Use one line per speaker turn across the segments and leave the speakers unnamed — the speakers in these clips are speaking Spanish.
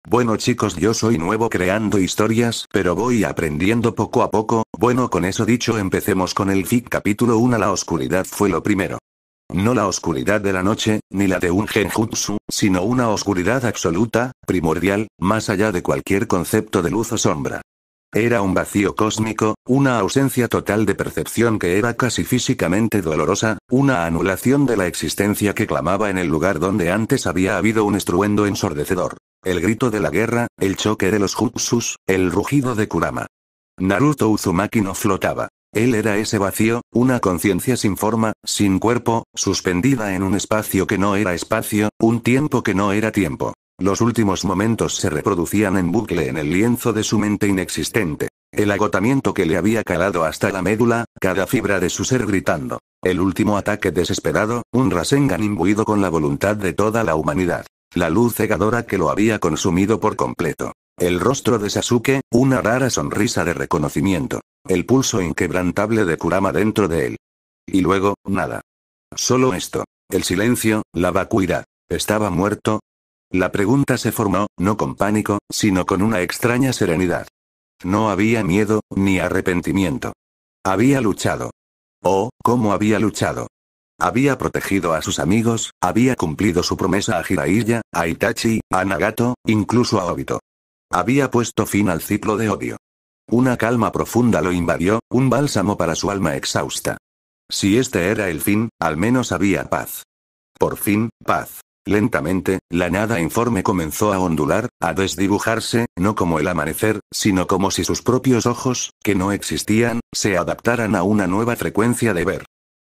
Bueno chicos, yo soy nuevo creando historias, pero voy aprendiendo poco a poco. Bueno, con eso dicho, empecemos con el FIC capítulo 1. La oscuridad fue lo primero. No la oscuridad de la noche, ni la de un genjutsu, sino una oscuridad absoluta, primordial, más allá de cualquier concepto de luz o sombra. Era un vacío cósmico, una ausencia total de percepción que era casi físicamente dolorosa, una anulación de la existencia que clamaba en el lugar donde antes había habido un estruendo ensordecedor. El grito de la guerra, el choque de los jutsus, el rugido de Kurama. Naruto Uzumaki no flotaba. Él era ese vacío, una conciencia sin forma, sin cuerpo, suspendida en un espacio que no era espacio, un tiempo que no era tiempo. Los últimos momentos se reproducían en bucle en el lienzo de su mente inexistente. El agotamiento que le había calado hasta la médula, cada fibra de su ser gritando. El último ataque desesperado, un Rasengan imbuido con la voluntad de toda la humanidad. La luz cegadora que lo había consumido por completo. El rostro de Sasuke, una rara sonrisa de reconocimiento. El pulso inquebrantable de Kurama dentro de él. Y luego, nada. Solo esto. El silencio, la vacuidad. ¿Estaba muerto? La pregunta se formó, no con pánico, sino con una extraña serenidad. No había miedo, ni arrepentimiento. Había luchado. Oh, ¿cómo había luchado? Había protegido a sus amigos, había cumplido su promesa a Jiraiya, a Itachi, a Nagato, incluso a Obito. Había puesto fin al ciclo de odio. Una calma profunda lo invadió, un bálsamo para su alma exhausta. Si este era el fin, al menos había paz. Por fin, paz. Lentamente, la nada informe comenzó a ondular, a desdibujarse, no como el amanecer, sino como si sus propios ojos, que no existían, se adaptaran a una nueva frecuencia de ver.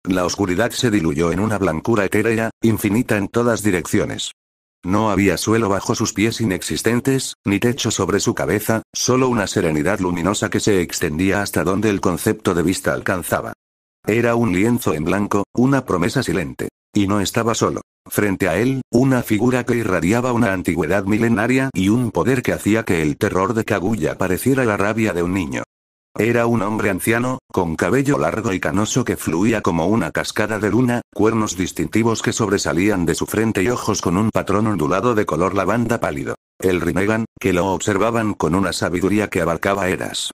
La oscuridad se diluyó en una blancura etérea, infinita en todas direcciones. No había suelo bajo sus pies inexistentes, ni techo sobre su cabeza, solo una serenidad luminosa que se extendía hasta donde el concepto de vista alcanzaba. Era un lienzo en blanco, una promesa silente. Y no estaba solo. Frente a él, una figura que irradiaba una antigüedad milenaria y un poder que hacía que el terror de Kaguya pareciera la rabia de un niño. Era un hombre anciano, con cabello largo y canoso que fluía como una cascada de luna, cuernos distintivos que sobresalían de su frente y ojos con un patrón ondulado de color lavanda pálido. El Rinnegan, que lo observaban con una sabiduría que abarcaba eras.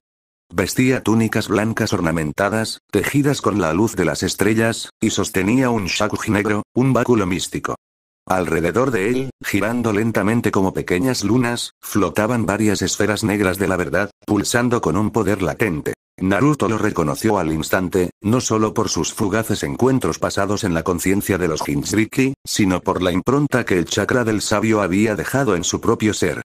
Vestía túnicas blancas ornamentadas, tejidas con la luz de las estrellas, y sostenía un shakuji negro, un báculo místico. Alrededor de él, girando lentamente como pequeñas lunas, flotaban varias esferas negras de la verdad, pulsando con un poder latente. Naruto lo reconoció al instante, no solo por sus fugaces encuentros pasados en la conciencia de los Jinchuriki, sino por la impronta que el chakra del sabio había dejado en su propio ser.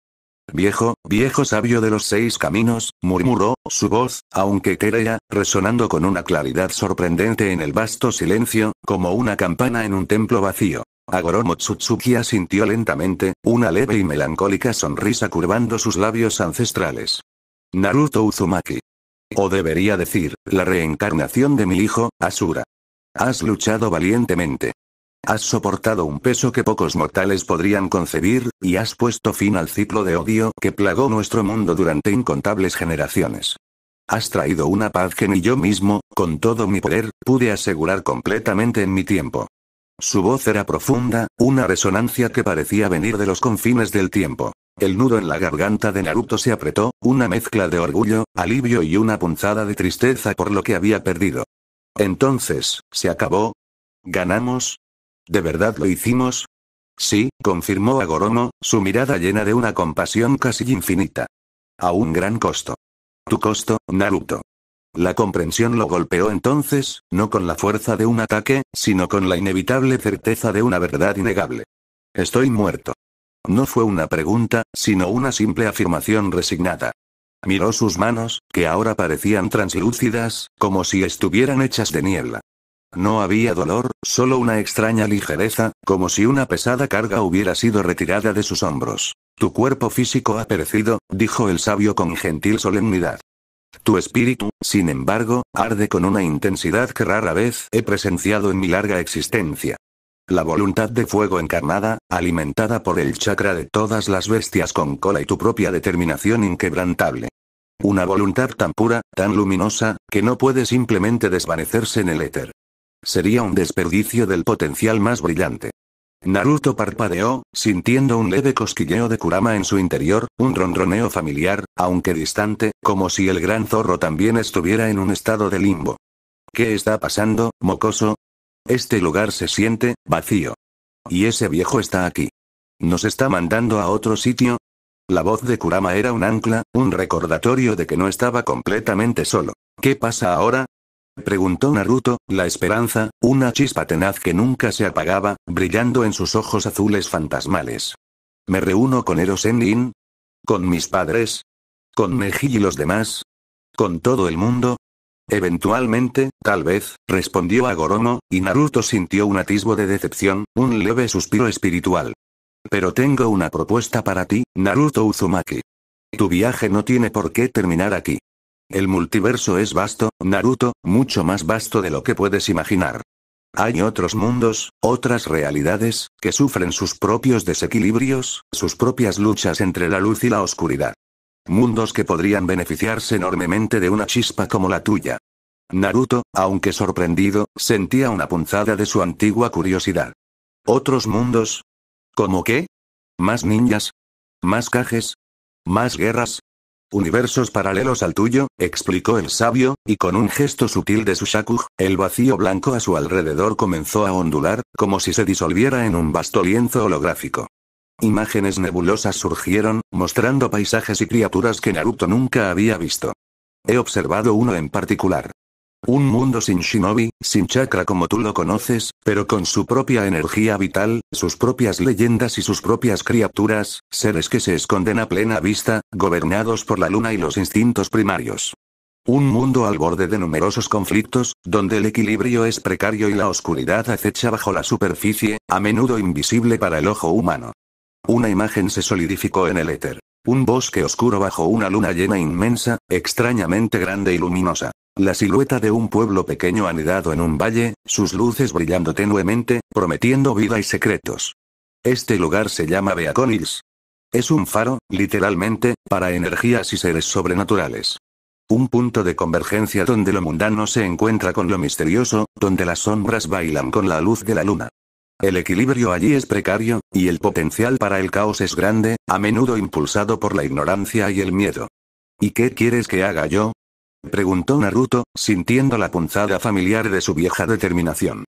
Viejo sabio de los 6 caminos, murmuró, su voz, aunque etérea, resonando con una claridad sorprendente en el vasto silencio, como una campana en un templo vacío. Agoromo Tsutsuki asintió lentamente, una leve y melancólica sonrisa curvando sus labios ancestrales. Naruto Uzumaki. O debería decir, la reencarnación de mi hijo, Asura. Has luchado valientemente. Has soportado un peso que pocos mortales podrían concebir, y has puesto fin al ciclo de odio que plagó nuestro mundo durante incontables generaciones. Has traído una paz que ni yo mismo, con todo mi poder, pude asegurar completamente en mi tiempo. Su voz era profunda, una resonancia que parecía venir de los confines del tiempo. El nudo en la garganta de Naruto se apretó, una mezcla de orgullo, alivio y una punzada de tristeza por lo que había perdido. Entonces, ¿se acabó? ¿Ganamos? ¿De verdad lo hicimos? Sí, confirmó Agoromo, su mirada llena de una compasión casi infinita. A un gran costo. ¿Tu costo, Naruto? La comprensión lo golpeó entonces, no con la fuerza de un ataque, sino con la inevitable certeza de una verdad innegable. Estoy muerto. No fue una pregunta, sino una simple afirmación resignada. Miró sus manos, que ahora parecían translúcidas, como si estuvieran hechas de niebla. No había dolor, solo una extraña ligereza, como si una pesada carga hubiera sido retirada de sus hombros. Tu cuerpo físico ha perecido, dijo el sabio con gentil solemnidad. Tu espíritu, sin embargo, arde con una intensidad que rara vez he presenciado en mi larga existencia. La voluntad de fuego encarnada, alimentada por el chakra de todas las bestias con cola y tu propia determinación inquebrantable. Una voluntad tan pura, tan luminosa, que no puede simplemente desvanecerse en el éter. Sería un desperdicio del potencial más brillante. Naruto parpadeó, sintiendo un leve cosquilleo de Kurama en su interior, un ronroneo familiar, aunque distante, como si el gran zorro también estuviera en un estado de limbo. ¿Qué está pasando, mocoso? Este lugar se siente vacío. Y ese viejo está aquí. ¿Nos está mandando a otro sitio? La voz de Kurama era un ancla, un recordatorio de que no estaba completamente solo. ¿Qué pasa ahora? Preguntó Naruto, la esperanza, una chispa tenaz que nunca se apagaba, brillando en sus ojos azules fantasmales. ¿Me reúno con Ero Sennin? ¿Con mis padres? ¿Con Neji y los demás? ¿Con todo el mundo? Eventualmente, tal vez, respondió Hagoromo, y Naruto sintió un atisbo de decepción, un leve suspiro espiritual. Pero tengo una propuesta para ti, Naruto Uzumaki. Tu viaje no tiene por qué terminar aquí. El multiverso es vasto, Naruto, mucho más vasto de lo que puedes imaginar. Hay otros mundos, otras realidades, que sufren sus propios desequilibrios, sus propias luchas entre la luz y la oscuridad. Mundos que podrían beneficiarse enormemente de una chispa como la tuya. Naruto, aunque sorprendido, sentía una punzada de su antigua curiosidad. ¿Otros mundos? ¿Cómo qué? ¿Más ninjas? ¿Más Kages? ¿Más guerras? Universos paralelos al tuyo, explicó el sabio, y con un gesto sutil de su shakuj, el vacío blanco a su alrededor comenzó a ondular, como si se disolviera en un vasto lienzo holográfico. Imágenes nebulosas surgieron, mostrando paisajes y criaturas que Naruto nunca había visto. He observado uno en particular. Un mundo sin shinobi, sin chakra como tú lo conoces, pero con su propia energía vital, sus propias leyendas y sus propias criaturas, seres que se esconden a plena vista, gobernados por la luna y los instintos primarios. Un mundo al borde de numerosos conflictos, donde el equilibrio es precario y la oscuridad acecha bajo la superficie, a menudo invisible para el ojo humano. Una imagen se solidificó en el éter. Un bosque oscuro bajo una luna llena inmensa, extrañamente grande y luminosa. La silueta de un pueblo pequeño anidado en un valle, sus luces brillando tenuemente, prometiendo vida y secretos. Este lugar se llama Beacon Hills. Es un faro, literalmente, para energías y seres sobrenaturales. Un punto de convergencia donde lo mundano se encuentra con lo misterioso, donde las sombras bailan con la luz de la luna. El equilibrio allí es precario, y el potencial para el caos es grande, a menudo impulsado por la ignorancia y el miedo. ¿Y qué quieres que haga yo? Preguntó Naruto, sintiendo la punzada familiar de su vieja determinación.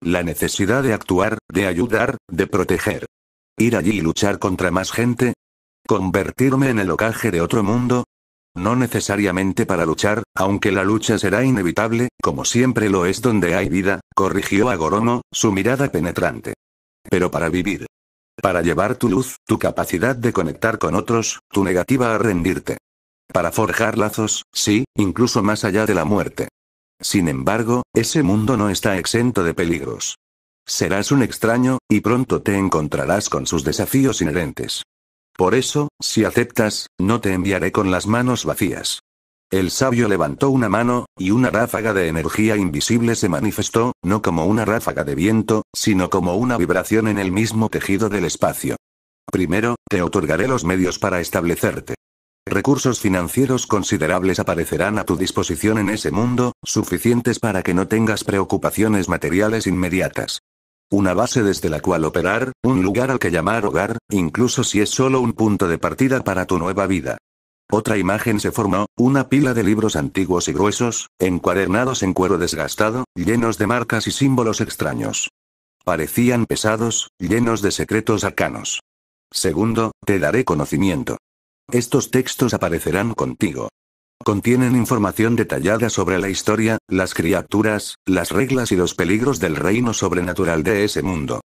La necesidad de actuar, de ayudar, de proteger. ¿Ir allí y luchar contra más gente? ¿Convertirme en el Hokage de otro mundo? No necesariamente para luchar, aunque la lucha será inevitable, como siempre lo es donde hay vida, corrigió Hagoromo, su mirada penetrante. Pero para vivir. Para llevar tu luz, tu capacidad de conectar con otros, tu negativa a rendirte. Para forjar lazos, sí, incluso más allá de la muerte. Sin embargo, ese mundo no está exento de peligros. Serás un extraño, y pronto te encontrarás con sus desafíos inherentes. Por eso, si aceptas, no te enviaré con las manos vacías. El sabio levantó una mano, y una ráfaga de energía invisible se manifestó, no como una ráfaga de viento, sino como una vibración en el mismo tejido del espacio. Primero, te otorgaré los medios para establecerte. Recursos financieros considerables aparecerán a tu disposición en ese mundo, suficientes para que no tengas preocupaciones materiales inmediatas. Una base desde la cual operar, un lugar al que llamar hogar, incluso si es solo un punto de partida para tu nueva vida. Otra imagen se formó, una pila de libros antiguos y gruesos, encuadernados en cuero desgastado, llenos de marcas y símbolos extraños. Parecían pesados, llenos de secretos arcanos. Segundo, te daré conocimiento. Estos textos aparecerán contigo. Contienen información detallada sobre la historia, las criaturas, las reglas y los peligros del reino sobrenatural de ese mundo.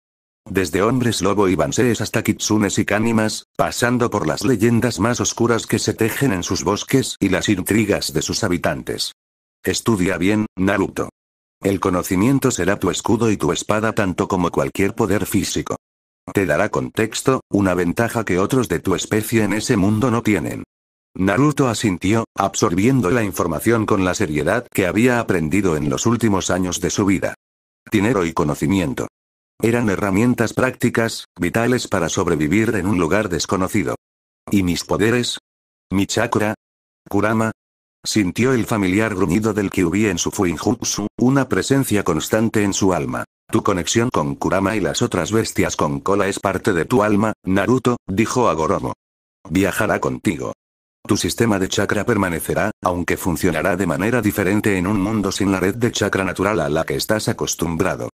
Desde hombres lobo y bansees hasta kitsunes y cánimas, pasando por las leyendas más oscuras que se tejen en sus bosques y las intrigas de sus habitantes. Estudia bien, Naruto. El conocimiento será tu escudo y tu espada tanto como cualquier poder físico. Te dará contexto, una ventaja que otros de tu especie en ese mundo no tienen. Naruto asintió, absorbiendo la información con la seriedad que había aprendido en los últimos años de su vida. Dinero y conocimiento. Eran herramientas prácticas, vitales para sobrevivir en un lugar desconocido. ¿Y mis poderes? ¿Mi chakra? ¿Kurama? Sintió el familiar gruñido del Kyuubi en su Fuinjutsu, una presencia constante en su alma. Tu conexión con Kurama y las otras bestias con cola es parte de tu alma, Naruto, dijo Agoromo. Viajará contigo. Tu sistema de chakra permanecerá, aunque funcionará de manera diferente en un mundo sin la red de chakra natural a la que estás acostumbrado.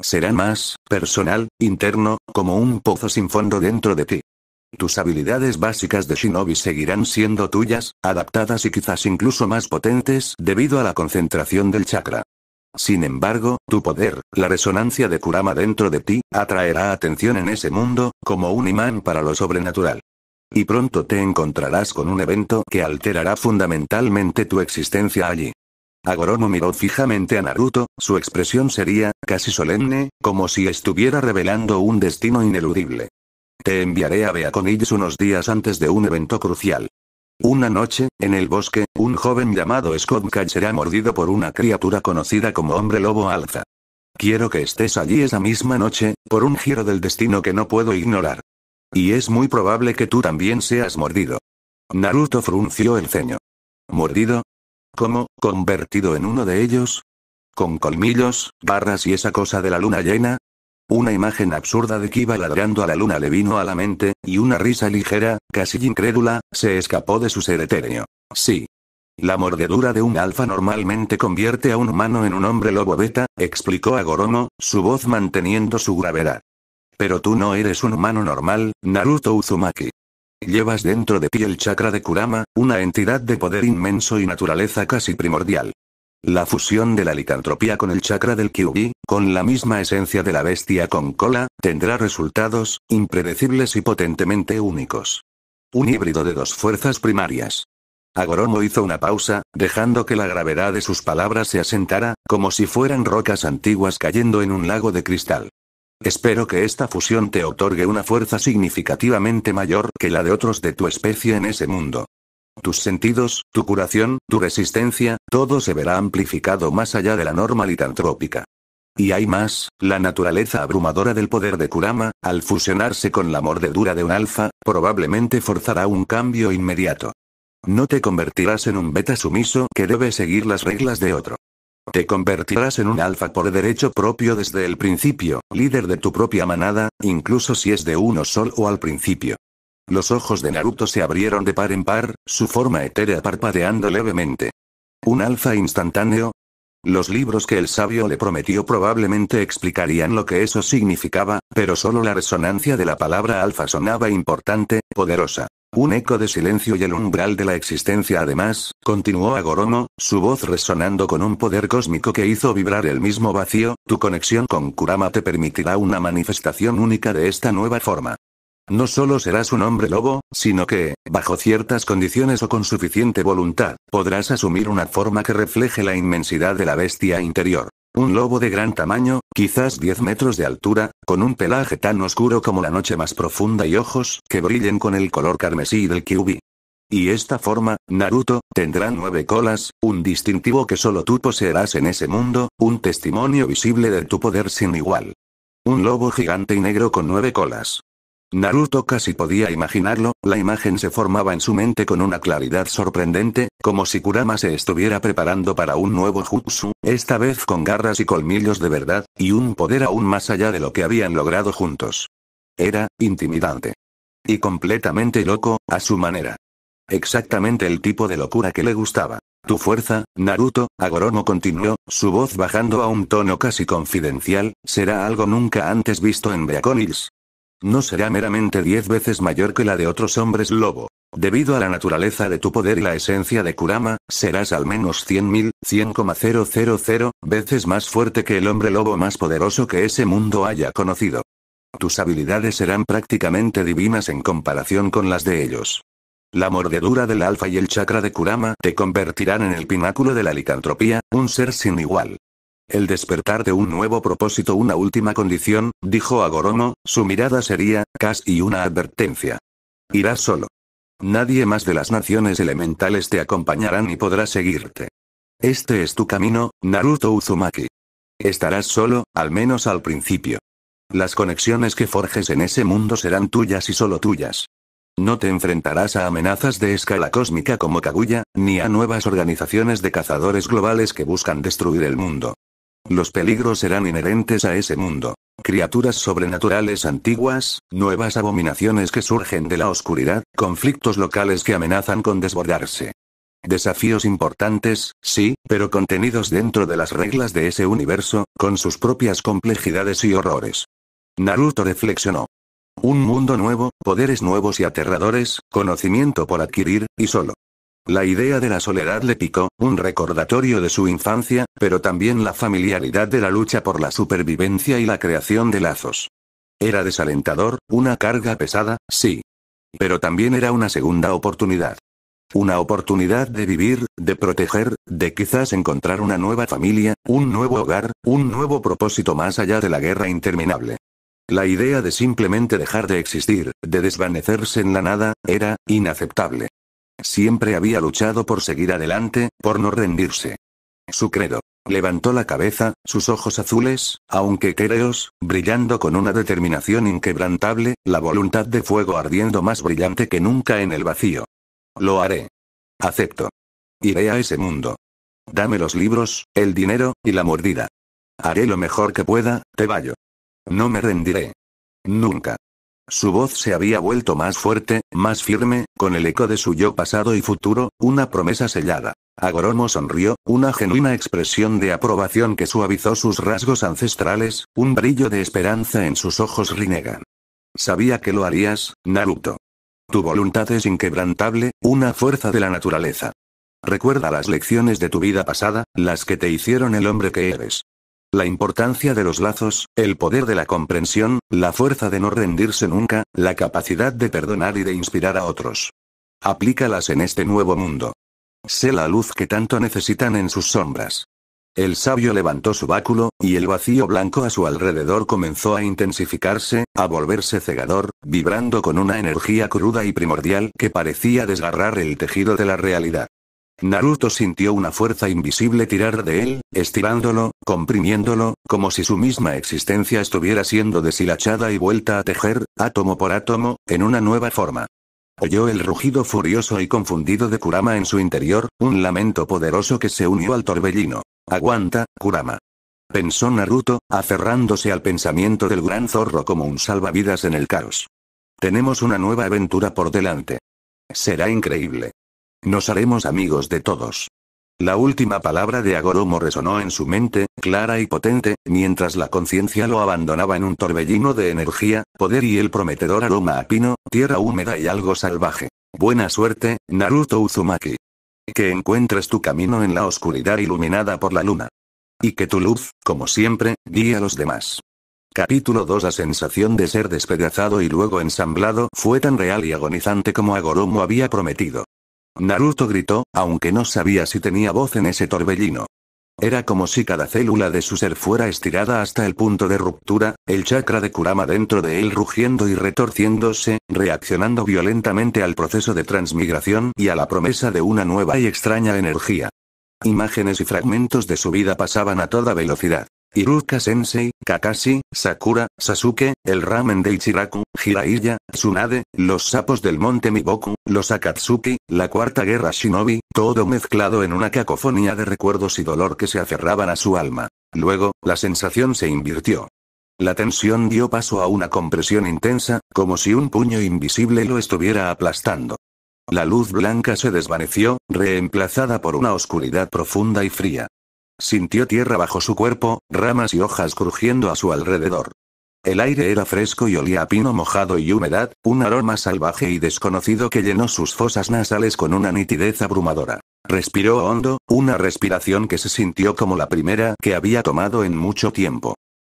Será más personal, interno, como un pozo sin fondo dentro de ti. Tus habilidades básicas de shinobi seguirán siendo tuyas, adaptadas y quizás incluso más potentes debido a la concentración del chakra. Sin embargo, tu poder, la resonancia de Kurama dentro de ti, atraerá atención en ese mundo, como un imán para lo sobrenatural. Y pronto te encontrarás con un evento que alterará fundamentalmente tu existencia allí. Agoromo miró fijamente a Naruto, su expresión sería, casi solemne, como si estuviera revelando un destino ineludible. Te enviaré a Beaconilis unos días antes de un evento crucial. Una noche, en el bosque, un joven llamado Scott Cage será mordido por una criatura conocida como Hombre Lobo Alfa. Quiero que estés allí esa misma noche, por un giro del destino que no puedo ignorar. Y es muy probable que tú también seas mordido. Naruto frunció el ceño. ¿Mordido? ¿Cómo, convertido en uno de ellos? ¿Con colmillos, garras y esa cosa de la luna llena? Una imagen absurda de Kiba ladrando a la luna le vino a la mente, y una risa ligera, casi incrédula, se escapó de su ser etéreo. Sí. La mordedura de un alfa normalmente convierte a un humano en un hombre lobo beta, explicó Agoromo, su voz manteniendo su gravedad. Pero tú no eres un humano normal, Naruto Uzumaki. Llevas dentro de ti el chakra de Kurama, una entidad de poder inmenso y naturaleza casi primordial. La fusión de la licantropía con el chakra del Kyuubi, con la misma esencia de la bestia con cola, tendrá resultados impredecibles y potentemente únicos. Un híbrido de dos fuerzas primarias. Agoromo hizo una pausa, dejando que la gravedad de sus palabras se asentara, como si fueran rocas antiguas cayendo en un lago de cristal. Espero que esta fusión te otorgue una fuerza significativamente mayor que la de otros de tu especie en ese mundo. Tus sentidos, tu curación, tu resistencia, todo se verá amplificado más allá de la norma licantrópica. Y hay más, la naturaleza abrumadora del poder de Kurama, al fusionarse con la mordedura de un alfa, probablemente forzará un cambio inmediato. No te convertirás en un beta sumiso que debe seguir las reglas de otro. Te convertirás en un alfa por derecho propio desde el principio, líder de tu propia manada, incluso si es de uno solo al principio. Los ojos de Naruto se abrieron de par en par, su forma etérea parpadeando levemente. ¿Un alfa instantáneo? Los libros que el sabio le prometió probablemente explicarían lo que eso significaba, pero solo la resonancia de la palabra alfa sonaba importante, poderosa. Un eco de silencio y el umbral de la existencia además, continuó Agoromo, su voz resonando con un poder cósmico que hizo vibrar el mismo vacío, tu conexión con Kurama te permitirá una manifestación única de esta nueva forma. No solo serás un hombre lobo, sino que, bajo ciertas condiciones o con suficiente voluntad, podrás asumir una forma que refleje la inmensidad de la bestia interior. Un lobo de gran tamaño, quizás 10 metros de altura, con un pelaje tan oscuro como la noche más profunda y ojos que brillen con el color carmesí del Kyuubi. Y esta forma, Naruto, tendrá 9 colas, un distintivo que solo tú poseerás en ese mundo, un testimonio visible de tu poder sin igual. Un lobo gigante y negro con 9 colas. Naruto casi podía imaginarlo, la imagen se formaba en su mente con una claridad sorprendente, como si Kurama se estuviera preparando para un nuevo jutsu, esta vez con garras y colmillos de verdad, y un poder aún más allá de lo que habían logrado juntos. Era intimidante. Y completamente loco, a su manera. Exactamente el tipo de locura que le gustaba. Tu fuerza, Naruto, Agoromo continuó, su voz bajando a un tono casi confidencial, será algo nunca antes visto en Beaconilis. No será meramente 10 veces mayor que la de otros hombres lobo. Debido a la naturaleza de tu poder y la esencia de Kurama, serás al menos 100.000, 100,000 veces más fuerte que el hombre lobo más poderoso que ese mundo haya conocido. Tus habilidades serán prácticamente divinas en comparación con las de ellos. La mordedura del alfa y el chakra de Kurama te convertirán en el pináculo de la licantropía, un ser sin igual. El despertar de un nuevo propósito, una última condición, dijo Agoromo, su mirada sería, casi una advertencia. Irás solo. Nadie más de las naciones elementales te acompañarán y podrá seguirte. Este es tu camino, Naruto Uzumaki. Estarás solo, al menos al principio. Las conexiones que forjes en ese mundo serán tuyas y solo tuyas. No te enfrentarás a amenazas de escala cósmica como Kaguya, ni a nuevas organizaciones de cazadores globales que buscan destruir el mundo. Los peligros eran inherentes a ese mundo. Criaturas sobrenaturales antiguas, nuevas abominaciones que surgen de la oscuridad, conflictos locales que amenazan con desbordarse. Desafíos importantes, sí, pero contenidos dentro de las reglas de ese universo, con sus propias complejidades y horrores. Naruto reflexionó. Un mundo nuevo, poderes nuevos y aterradores, conocimiento por adquirir, y solo. La idea de la soledad le picó, un recordatorio de su infancia, pero también la familiaridad de la lucha por la supervivencia y la creación de lazos. Era desalentador, una carga pesada, sí. Pero también era una segunda oportunidad. Una oportunidad de vivir, de proteger, de quizás encontrar una nueva familia, un nuevo hogar, un nuevo propósito más allá de la guerra interminable. La idea de simplemente dejar de existir, de desvanecerse en la nada, era inaceptable. Siempre había luchado por seguir adelante, por no rendirse. Su credo. Levantó la cabeza, sus ojos azules, aunque etéreos, brillando con una determinación inquebrantable, la voluntad de fuego ardiendo más brillante que nunca en el vacío. Lo haré. Acepto. Iré a ese mundo. Dame los libros, el dinero, y la mordida. Haré lo mejor que pueda, Tebayo. No me rendiré. Nunca. Su voz se había vuelto más fuerte, más firme, con el eco de su yo pasado y futuro, una promesa sellada. Hagoromo sonrió, una genuina expresión de aprobación que suavizó sus rasgos ancestrales, un brillo de esperanza en sus ojos Rinnegan. Sabía que lo harías, Naruto. Tu voluntad es inquebrantable, una fuerza de la naturaleza. Recuerda las lecciones de tu vida pasada, las que te hicieron el hombre que eres. La importancia de los lazos, el poder de la comprensión, la fuerza de no rendirse nunca, la capacidad de perdonar y de inspirar a otros. Aplícalas en este nuevo mundo. Sé la luz que tanto necesitan en sus sombras. El sabio levantó su báculo, y el vacío blanco a su alrededor comenzó a intensificarse, a volverse cegador, vibrando con una energía cruda y primordial que parecía desgarrar el tejido de la realidad. Naruto sintió una fuerza invisible tirar de él, estirándolo, comprimiéndolo, como si su misma existencia estuviera siendo deshilachada y vuelta a tejer, átomo por átomo, en una nueva forma. Oyó el rugido furioso y confundido de Kurama en su interior, un lamento poderoso que se unió al torbellino. Aguanta, Kurama. Pensó Naruto, aferrándose al pensamiento del gran zorro como un salvavidas en el caos. Tenemos una nueva aventura por delante. Será increíble. Nos haremos amigos de todos. La última palabra de Hagoromo resonó en su mente, clara y potente, mientras la conciencia lo abandonaba en un torbellino de energía, poder y el prometedor aroma a pino, tierra húmeda y algo salvaje. Buena suerte, Naruto Uzumaki. Que encuentres tu camino en la oscuridad iluminada por la luna. Y que tu luz, como siempre, guíe a los demás. Capítulo 2. La sensación de ser despedazado y luego ensamblado fue tan real y agonizante como Hagoromo había prometido. Naruto gritó, aunque no sabía si tenía voz en ese torbellino. Era como si cada célula de su ser fuera estirada hasta el punto de ruptura, el chakra de Kurama dentro de él rugiendo y retorciéndose, reaccionando violentamente al proceso de transmigración y a la promesa de una nueva y extraña energía. Imágenes y fragmentos de su vida pasaban a toda velocidad. Iruka Sensei, Kakashi, Sakura, Sasuke, el ramen de Ichiraku, Jiraiya, Tsunade, los sapos del monte Miboku, los Akatsuki, la cuarta guerra Shinobi, todo mezclado en una cacofonía de recuerdos y dolor que se aferraban a su alma. Luego, la sensación se invirtió. La tensión dio paso a una compresión intensa, como si un puño invisible lo estuviera aplastando. La luz blanca se desvaneció, reemplazada por una oscuridad profunda y fría. Sintió tierra bajo su cuerpo, ramas y hojas crujiendo a su alrededor. El aire era fresco y olía a pino mojado y humedad, un aroma salvaje y desconocido que llenó sus fosas nasales con una nitidez abrumadora. Respiró hondo, una respiración que se sintió como la primera que había tomado en mucho tiempo.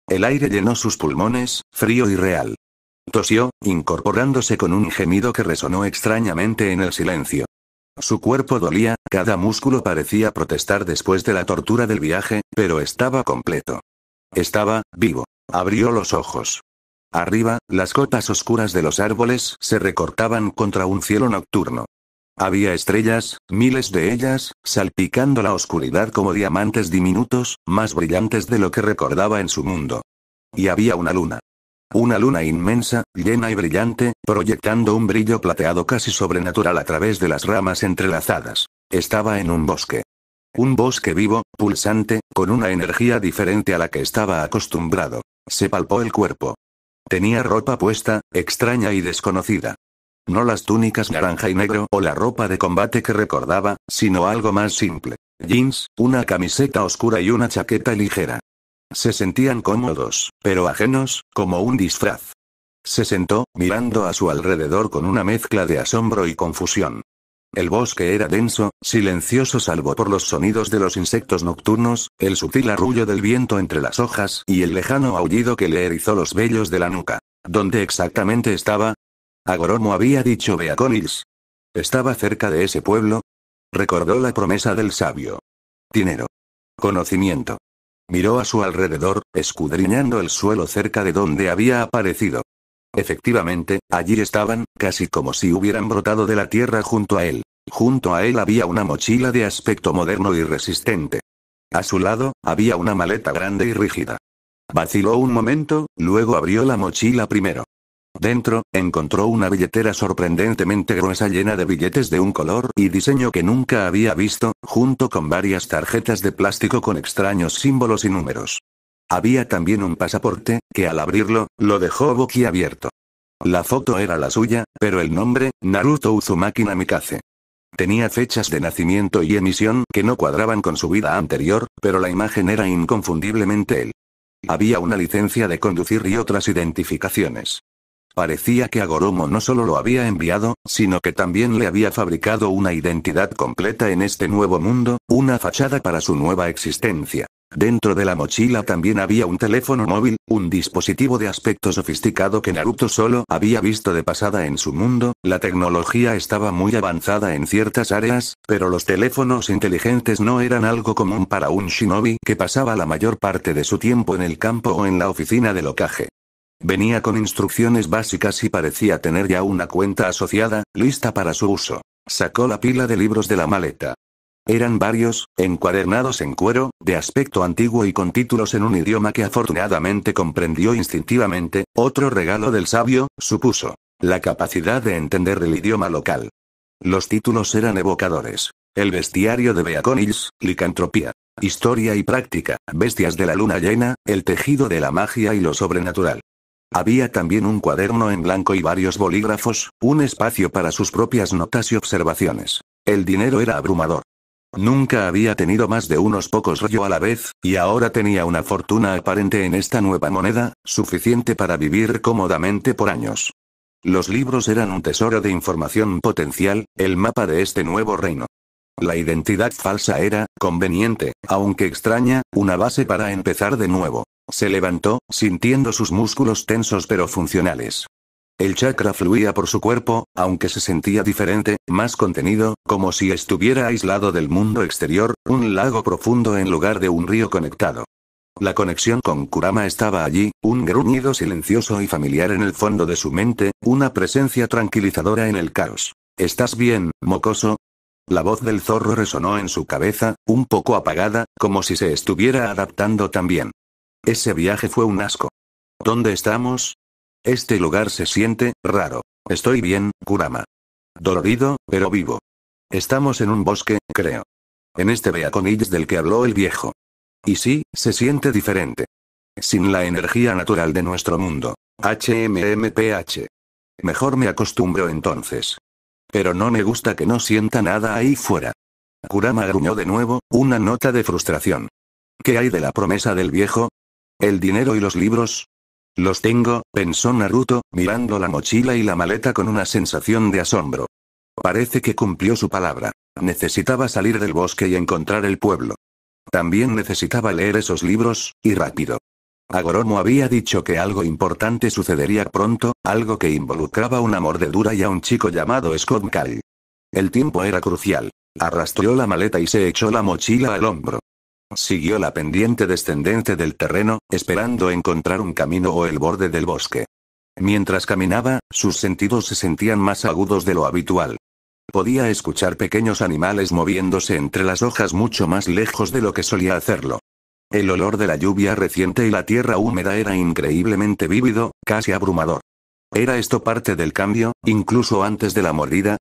El aire llenó sus pulmones, frío y real. Tosió, incorporándose con un gemido que resonó extrañamente en el silencio. Su cuerpo dolía, cada músculo parecía protestar después de la tortura del viaje, pero estaba completo. Estaba vivo. Abrió los ojos. Arriba, las copas oscuras de los árboles se recortaban contra un cielo nocturno. Había estrellas, miles de ellas, salpicando la oscuridad como diamantes diminutos, más brillantes de lo que recordaba en su mundo. Y había una luna. Una luna inmensa, llena y brillante, proyectando un brillo plateado casi sobrenatural a través de las ramas entrelazadas. Estaba en un bosque. Un bosque vivo, pulsante, con una energía diferente a la que estaba acostumbrado. Se palpó el cuerpo. Tenía ropa puesta, extraña y desconocida. No las túnicas naranja y negro o la ropa de combate que recordaba, sino algo más simple. Jeans, una camiseta oscura y una chaqueta ligera. Se sentían cómodos, pero ajenos, como un disfraz. Se sentó, mirando a su alrededor con una mezcla de asombro y confusión. El bosque era denso, silencioso salvo por los sonidos de los insectos nocturnos, el sutil arrullo del viento entre las hojas y el lejano aullido que le erizó los vellos de la nuca. ¿Dónde exactamente estaba? Agoromo había dicho Beacon Hills. ¿Estaba cerca de ese pueblo? Recordó la promesa del sabio. Dinero. Conocimiento. Miró a su alrededor, escudriñando el suelo cerca de donde había aparecido. Efectivamente, allí estaban, casi como si hubieran brotado de la tierra junto a él. Junto a él había una mochila de aspecto moderno y resistente. A su lado, había una maleta grande y rígida. Vaciló un momento, luego abrió la mochila primero. Dentro, encontró una billetera sorprendentemente gruesa llena de billetes de un color y diseño que nunca había visto, junto con varias tarjetas de plástico con extraños símbolos y números. Había también un pasaporte, que al abrirlo, lo dejó boquiabierto. La foto era la suya, pero el nombre, Naruto Uzumaki Namikaze. Tenía fechas de nacimiento y emisión que no cuadraban con su vida anterior, pero la imagen era inconfundiblemente él. Había una licencia de conducir y otras identificaciones. Parecía que Agoromo no solo lo había enviado, sino que también le había fabricado una identidad completa en este nuevo mundo, una fachada para su nueva existencia. Dentro de la mochila también había un teléfono móvil, un dispositivo de aspecto sofisticado que Naruto solo había visto de pasada en su mundo. La tecnología estaba muy avanzada en ciertas áreas, pero los teléfonos inteligentes no eran algo común para un shinobi que pasaba la mayor parte de su tiempo en el campo o en la oficina del Hokage. Venía con instrucciones básicas y parecía tener ya una cuenta asociada, lista para su uso. Sacó la pila de libros de la maleta. Eran varios, encuadernados en cuero, de aspecto antiguo y con títulos en un idioma que afortunadamente comprendió instintivamente, otro regalo del sabio, supuso. La capacidad de entender el idioma local. Los títulos eran evocadores. El bestiario de Beacon Hills, licantropía. Historia y práctica, bestias de la luna llena, el tejido de la magia y lo sobrenatural. Había también un cuaderno en blanco y varios bolígrafos, un espacio para sus propias notas y observaciones. El dinero era abrumador. Nunca había tenido más de unos pocos ryo a la vez, y ahora tenía una fortuna aparente en esta nueva moneda, suficiente para vivir cómodamente por años. Los libros eran un tesoro de información potencial, el mapa de este nuevo reino. La identidad falsa era, conveniente, aunque extraña, una base para empezar de nuevo. Se levantó, sintiendo sus músculos tensos pero funcionales. El chakra fluía por su cuerpo, aunque se sentía diferente, más contenido, como si estuviera aislado del mundo exterior, un lago profundo en lugar de un río conectado. La conexión con Kurama estaba allí, un gruñido silencioso y familiar en el fondo de su mente, una presencia tranquilizadora en el caos. ¿Estás bien, mocoso? La voz del zorro resonó en su cabeza, un poco apagada, como si se estuviera adaptando también. Ese viaje fue un asco. ¿Dónde estamos? Este lugar se siente raro. Estoy bien, Kurama. Dolorido, pero vivo. Estamos en un bosque, creo. En este Beacon Hills del que habló el viejo. Y sí, se siente diferente. Sin la energía natural de nuestro mundo. HMMPH. Mejor me acostumbro entonces. Pero no me gusta que no sienta nada ahí fuera. Kurama gruñó de nuevo, una nota de frustración. ¿Qué hay de la promesa del viejo? ¿El dinero y los libros? Los tengo, pensó Naruto, mirando la mochila y la maleta con una sensación de asombro. Parece que cumplió su palabra. Necesitaba salir del bosque y encontrar el pueblo. También necesitaba leer esos libros, y rápido. Agoromo había dicho que algo importante sucedería pronto, algo que involucraba una mordedura y a un chico llamado Scott Kyle. El tiempo era crucial. Arrastró la maleta y se echó la mochila al hombro. Siguió la pendiente descendente del terreno, esperando encontrar un camino o el borde del bosque. Mientras caminaba, sus sentidos se sentían más agudos de lo habitual. Podía escuchar pequeños animales moviéndose entre las hojas mucho más lejos de lo que solía hacerlo. El olor de la lluvia reciente y la tierra húmeda era increíblemente vívido, casi abrumador. ¿Era esto parte del cambio, incluso antes de la mordida?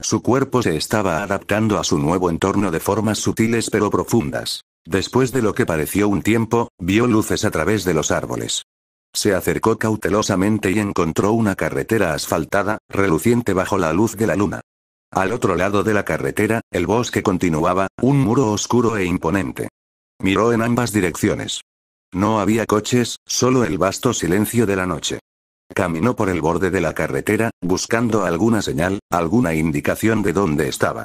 Su cuerpo se estaba adaptando a su nuevo entorno de formas sutiles pero profundas. Después de lo que pareció un tiempo, vio luces a través de los árboles. Se acercó cautelosamente y encontró una carretera asfaltada, reluciente bajo la luz de la luna. Al otro lado de la carretera, el bosque continuaba, un muro oscuro e imponente. Miró en ambas direcciones. No había coches, solo el vasto silencio de la noche. Caminó por el borde de la carretera, buscando alguna señal, alguna indicación de dónde estaba.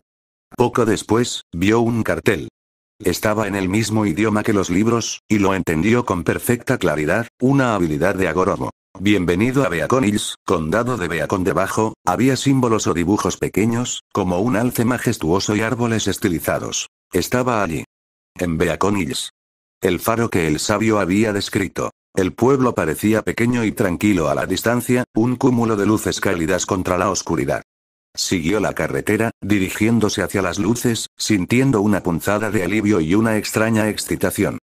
Poco después, vio un cartel. Estaba en el mismo idioma que los libros, y lo entendió con perfecta claridad, una habilidad de Agoromo. Bienvenido a Beacon Hills, condado de Beacon. Debajo, había símbolos o dibujos pequeños, como un alce majestuoso y árboles estilizados. Estaba allí. En Beacon Hills. El faro que el sabio había descrito. El pueblo parecía pequeño y tranquilo a la distancia, un cúmulo de luces cálidas contra la oscuridad. Siguió la carretera, dirigiéndose hacia las luces, sintiendo una punzada de alivio y una extraña excitación.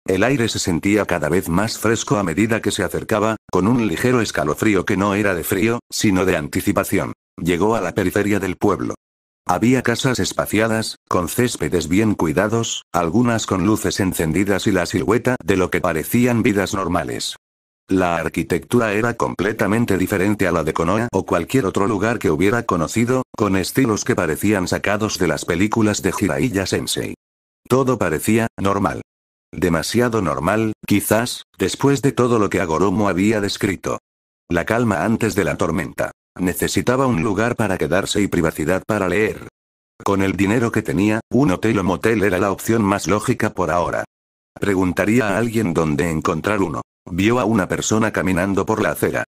El aire se sentía cada vez más fresco a medida que se acercaba, con un ligero escalofrío que no era de frío, sino de anticipación. Llegó a la periferia del pueblo. Había casas espaciadas, con céspedes bien cuidados, algunas con luces encendidas y la silueta de lo que parecían vidas normales. La arquitectura era completamente diferente a la de Konoha o cualquier otro lugar que hubiera conocido, con estilos que parecían sacados de las películas de Jiraiya Sensei. Todo parecía normal. Demasiado normal, quizás, después de todo lo que Agoromo había descrito. La calma antes de la tormenta. Necesitaba un lugar para quedarse y privacidad para leer. Con el dinero que tenía, un hotel o motel era la opción más lógica por ahora. Preguntaría a alguien dónde encontrar uno. Vio a una persona caminando por la acera.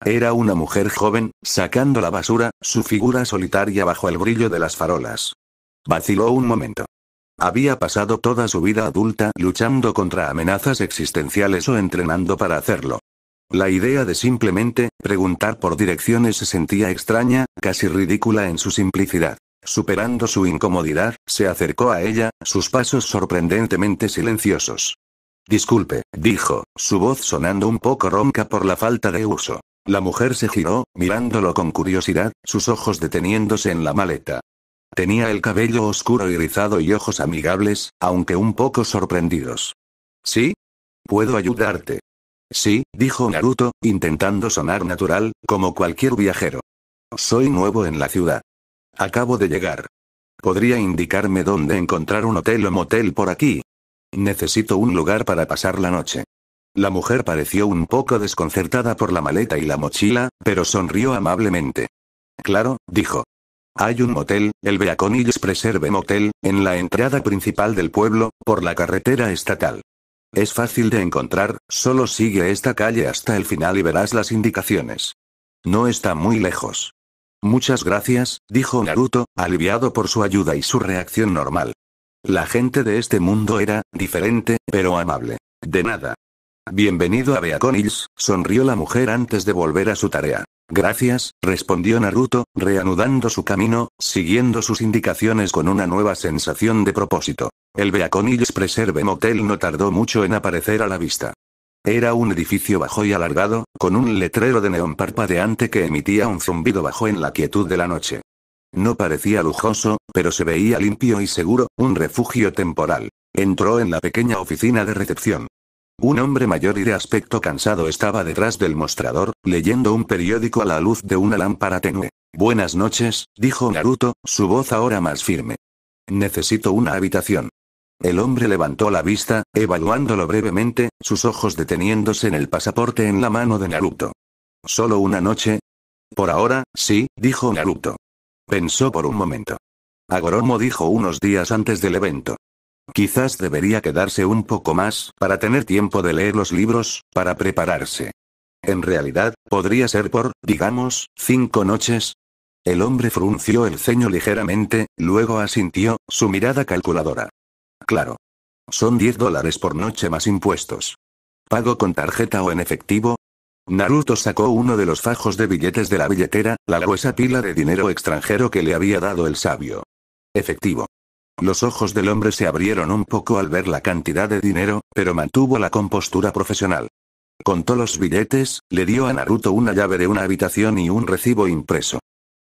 Era una mujer joven, sacando la basura, su figura solitaria bajo el brillo de las farolas. Vaciló un momento. Había pasado toda su vida adulta luchando contra amenazas existenciales o entrenando para hacerlo. La idea de simplemente preguntar por direcciones se sentía extraña, casi ridícula en su simplicidad. Superando su incomodidad, se acercó a ella, sus pasos sorprendentemente silenciosos. Disculpe, dijo, su voz sonando un poco ronca por la falta de uso. La mujer se giró, mirándolo con curiosidad, sus ojos deteniéndose en la maleta. Tenía el cabello oscuro y rizado y ojos amigables, aunque un poco sorprendidos. ¿Sí? ¿Puedo ayudarte? Sí, dijo Naruto, intentando sonar natural, como cualquier viajero. Soy nuevo en la ciudad. Acabo de llegar. ¿Podría indicarme dónde encontrar un hotel o motel por aquí? Necesito un lugar para pasar la noche. La mujer pareció un poco desconcertada por la maleta y la mochila, pero sonrió amablemente. Claro, dijo. Hay un motel, el Beacon Hills Preserve Motel, en la entrada principal del pueblo, por la carretera estatal. Es fácil de encontrar, solo sigue esta calle hasta el final y verás las indicaciones. No está muy lejos. Muchas gracias, dijo Naruto, aliviado por su ayuda y su reacción normal. La gente de este mundo era diferente, pero amable. De nada. Bienvenido a Beacon Hills, sonrió la mujer antes de volver a su tarea. Gracias, respondió Naruto, reanudando su camino, siguiendo sus indicaciones con una nueva sensación de propósito. El Beacon Hills Preserve Motel no tardó mucho en aparecer a la vista. Era un edificio bajo y alargado, con un letrero de neón parpadeante que emitía un zumbido bajo en la quietud de la noche. No parecía lujoso, pero se veía limpio y seguro, un refugio temporal. Entró en la pequeña oficina de recepción. Un hombre mayor y de aspecto cansado estaba detrás del mostrador, leyendo un periódico a la luz de una lámpara tenue. Buenas noches, dijo Naruto, su voz ahora más firme. Necesito una habitación. El hombre levantó la vista, evaluándolo brevemente, sus ojos deteniéndose en el pasaporte en la mano de Naruto. ¿Solo una noche? Por ahora, sí, dijo Naruto. Pensó por un momento. Agoromo dijo unos días antes del evento. Quizás debería quedarse un poco más, para tener tiempo de leer los libros, para prepararse. En realidad, podría ser por, digamos, 5 noches. El hombre frunció el ceño ligeramente, luego asintió, su mirada calculadora. Claro. Son $10 por noche más impuestos. ¿Pago con tarjeta o en efectivo? Naruto sacó uno de los fajos de billetes de la billetera, la gruesa pila de dinero extranjero que le había dado el sabio. Efectivo. Los ojos del hombre se abrieron un poco al ver la cantidad de dinero, pero mantuvo la compostura profesional. Contó los billetes, le dio a Naruto una llave de una habitación y un recibo impreso.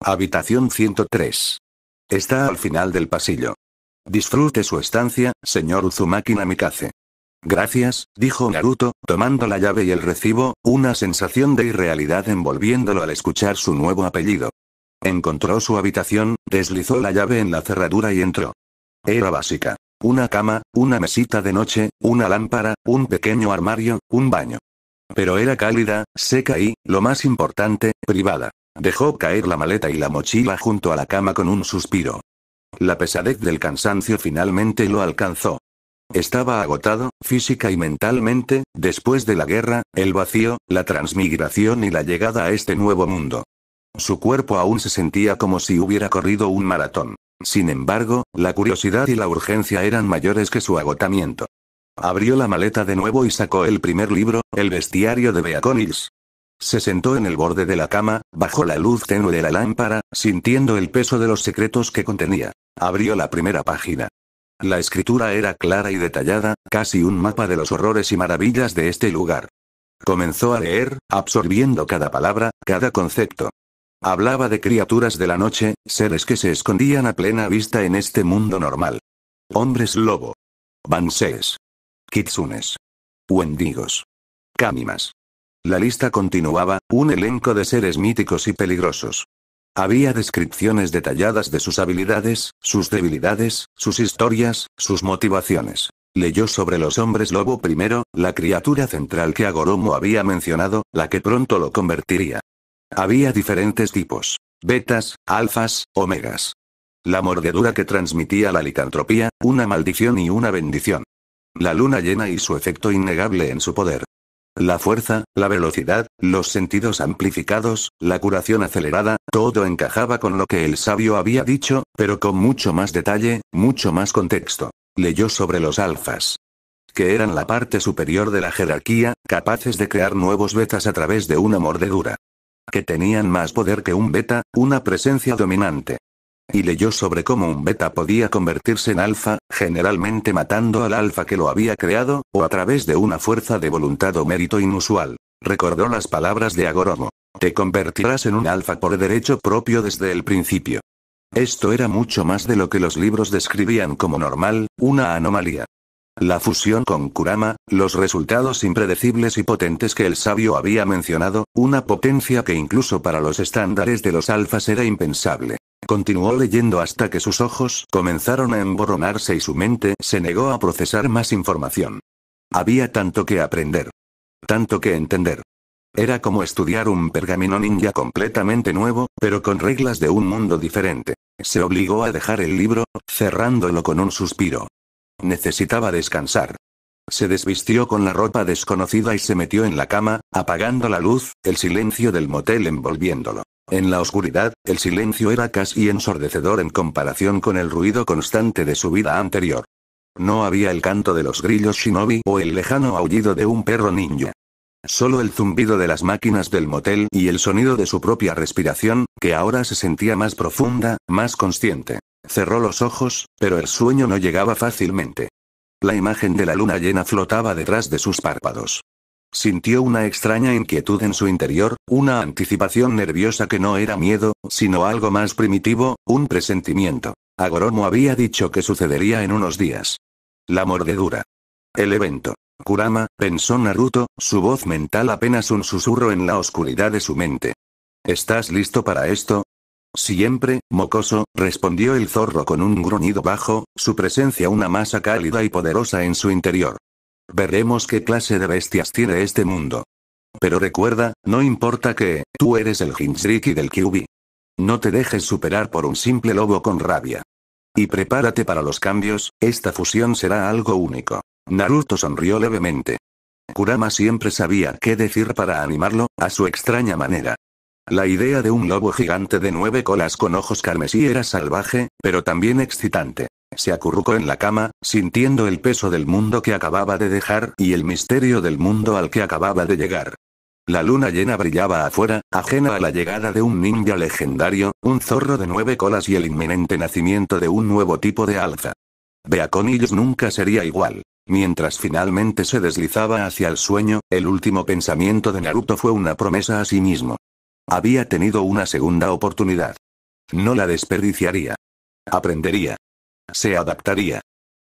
Habitación 103. Está al final del pasillo. Disfrute su estancia, señor Uzumaki Namikaze. Gracias, dijo Naruto, tomando la llave y el recibo, una sensación de irrealidad envolviéndolo al escuchar su nuevo apellido. Encontró su habitación, deslizó la llave en la cerradura y entró. Era básica. Una cama, una mesita de noche, una lámpara, un pequeño armario, un baño. Pero era cálida, seca y, lo más importante, privada. Dejó caer la maleta y la mochila junto a la cama con un suspiro. La pesadez del cansancio finalmente lo alcanzó. Estaba agotado, física y mentalmente, después de la guerra, el vacío, la transmigración y la llegada a este nuevo mundo. Su cuerpo aún se sentía como si hubiera corrido un maratón. Sin embargo, la curiosidad y la urgencia eran mayores que su agotamiento. Abrió la maleta de nuevo y sacó el primer libro, el bestiario de Beacon. Se sentó en el borde de la cama, bajo la luz tenue de la lámpara, sintiendo el peso de los secretos que contenía. Abrió la primera página. La escritura era clara y detallada, casi un mapa de los horrores y maravillas de este lugar. Comenzó a leer, absorbiendo cada palabra, cada concepto. Hablaba de criaturas de la noche, seres que se escondían a plena vista en este mundo normal. Hombres lobo. Bansees. Kitsunes. Wendigos. Kamimas. La lista continuaba, un elenco de seres míticos y peligrosos. Había descripciones detalladas de sus habilidades, sus debilidades, sus historias, sus motivaciones. Leyó sobre los hombres lobo primero, la criatura central que Agoromo había mencionado, la que pronto lo convertiría. Había diferentes tipos: betas, alfas, omegas. La mordedura que transmitía la licantropía, una maldición y una bendición. La luna llena y su efecto innegable en su poder. La fuerza, la velocidad, los sentidos amplificados, la curación acelerada, todo encajaba con lo que el sabio había dicho, pero con mucho más detalle, mucho más contexto. Leyó sobre los alfas, que eran la parte superior de la jerarquía, capaces de crear nuevos betas a través de una mordedura. Que tenían más poder que un beta, una presencia dominante. Y leyó sobre cómo un beta podía convertirse en alfa, generalmente matando al alfa que lo había creado, o a través de una fuerza de voluntad o mérito inusual. Recordó las palabras de Agoromo. Te convertirás en un alfa por derecho propio desde el principio. Esto era mucho más de lo que los libros describían como normal, una anomalía. La fusión con Kurama, los resultados impredecibles y potentes que el sabio había mencionado, una potencia que incluso para los estándares de los alfas era impensable. Continuó leyendo hasta que sus ojos comenzaron a emborronarse y su mente se negó a procesar más información. Había tanto que aprender. Tanto que entender. Era como estudiar un pergamino ninja completamente nuevo, pero con reglas de un mundo diferente. Se obligó a dejar el libro, cerrándolo con un suspiro. Necesitaba descansar. Se desvistió con la ropa desconocida y se metió en la cama, apagando la luz, el silencio del motel envolviéndolo. En la oscuridad, el silencio era casi ensordecedor en comparación con el ruido constante de su vida anterior. No había el canto de los grillos shinobi o el lejano aullido de un perro ninja. Solo el zumbido de las máquinas del motel y el sonido de su propia respiración, que ahora se sentía más profunda, más consciente. Cerró los ojos, pero el sueño no llegaba fácilmente. La imagen de la luna llena flotaba detrás de sus párpados. Sintió una extraña inquietud en su interior, una anticipación nerviosa que no era miedo, sino algo más primitivo, un presentimiento. Agoromo había dicho que sucedería en unos días. La mordedura. El evento. Kurama, pensó Naruto, su voz mental apenas un susurro en la oscuridad de su mente. ¿Estás listo para esto? Siempre, mocoso, respondió el zorro con un gruñido bajo, su presencia una masa cálida y poderosa en su interior. Veremos qué clase de bestias tiene este mundo. Pero recuerda, no importa que, tú eres el Jinchuriki del Kyuubi. No te dejes superar por un simple lobo con rabia. Y prepárate para los cambios, esta fusión será algo único. Naruto sonrió levemente. Kurama siempre sabía qué decir para animarlo, a su extraña manera. La idea de un lobo gigante de 9 colas con ojos carmesí era salvaje, pero también excitante. Se acurrucó en la cama, sintiendo el peso del mundo que acababa de dejar y el misterio del mundo al que acababa de llegar. La luna llena brillaba afuera, ajena a la llegada de un ninja legendario, un zorro de 9 colas y el inminente nacimiento de un nuevo tipo de alfa. Beaconillos nunca sería igual. Mientras finalmente se deslizaba hacia el sueño, el último pensamiento de Naruto fue una promesa a sí mismo. Había tenido una segunda oportunidad. No la desperdiciaría. Aprendería. Se adaptaría.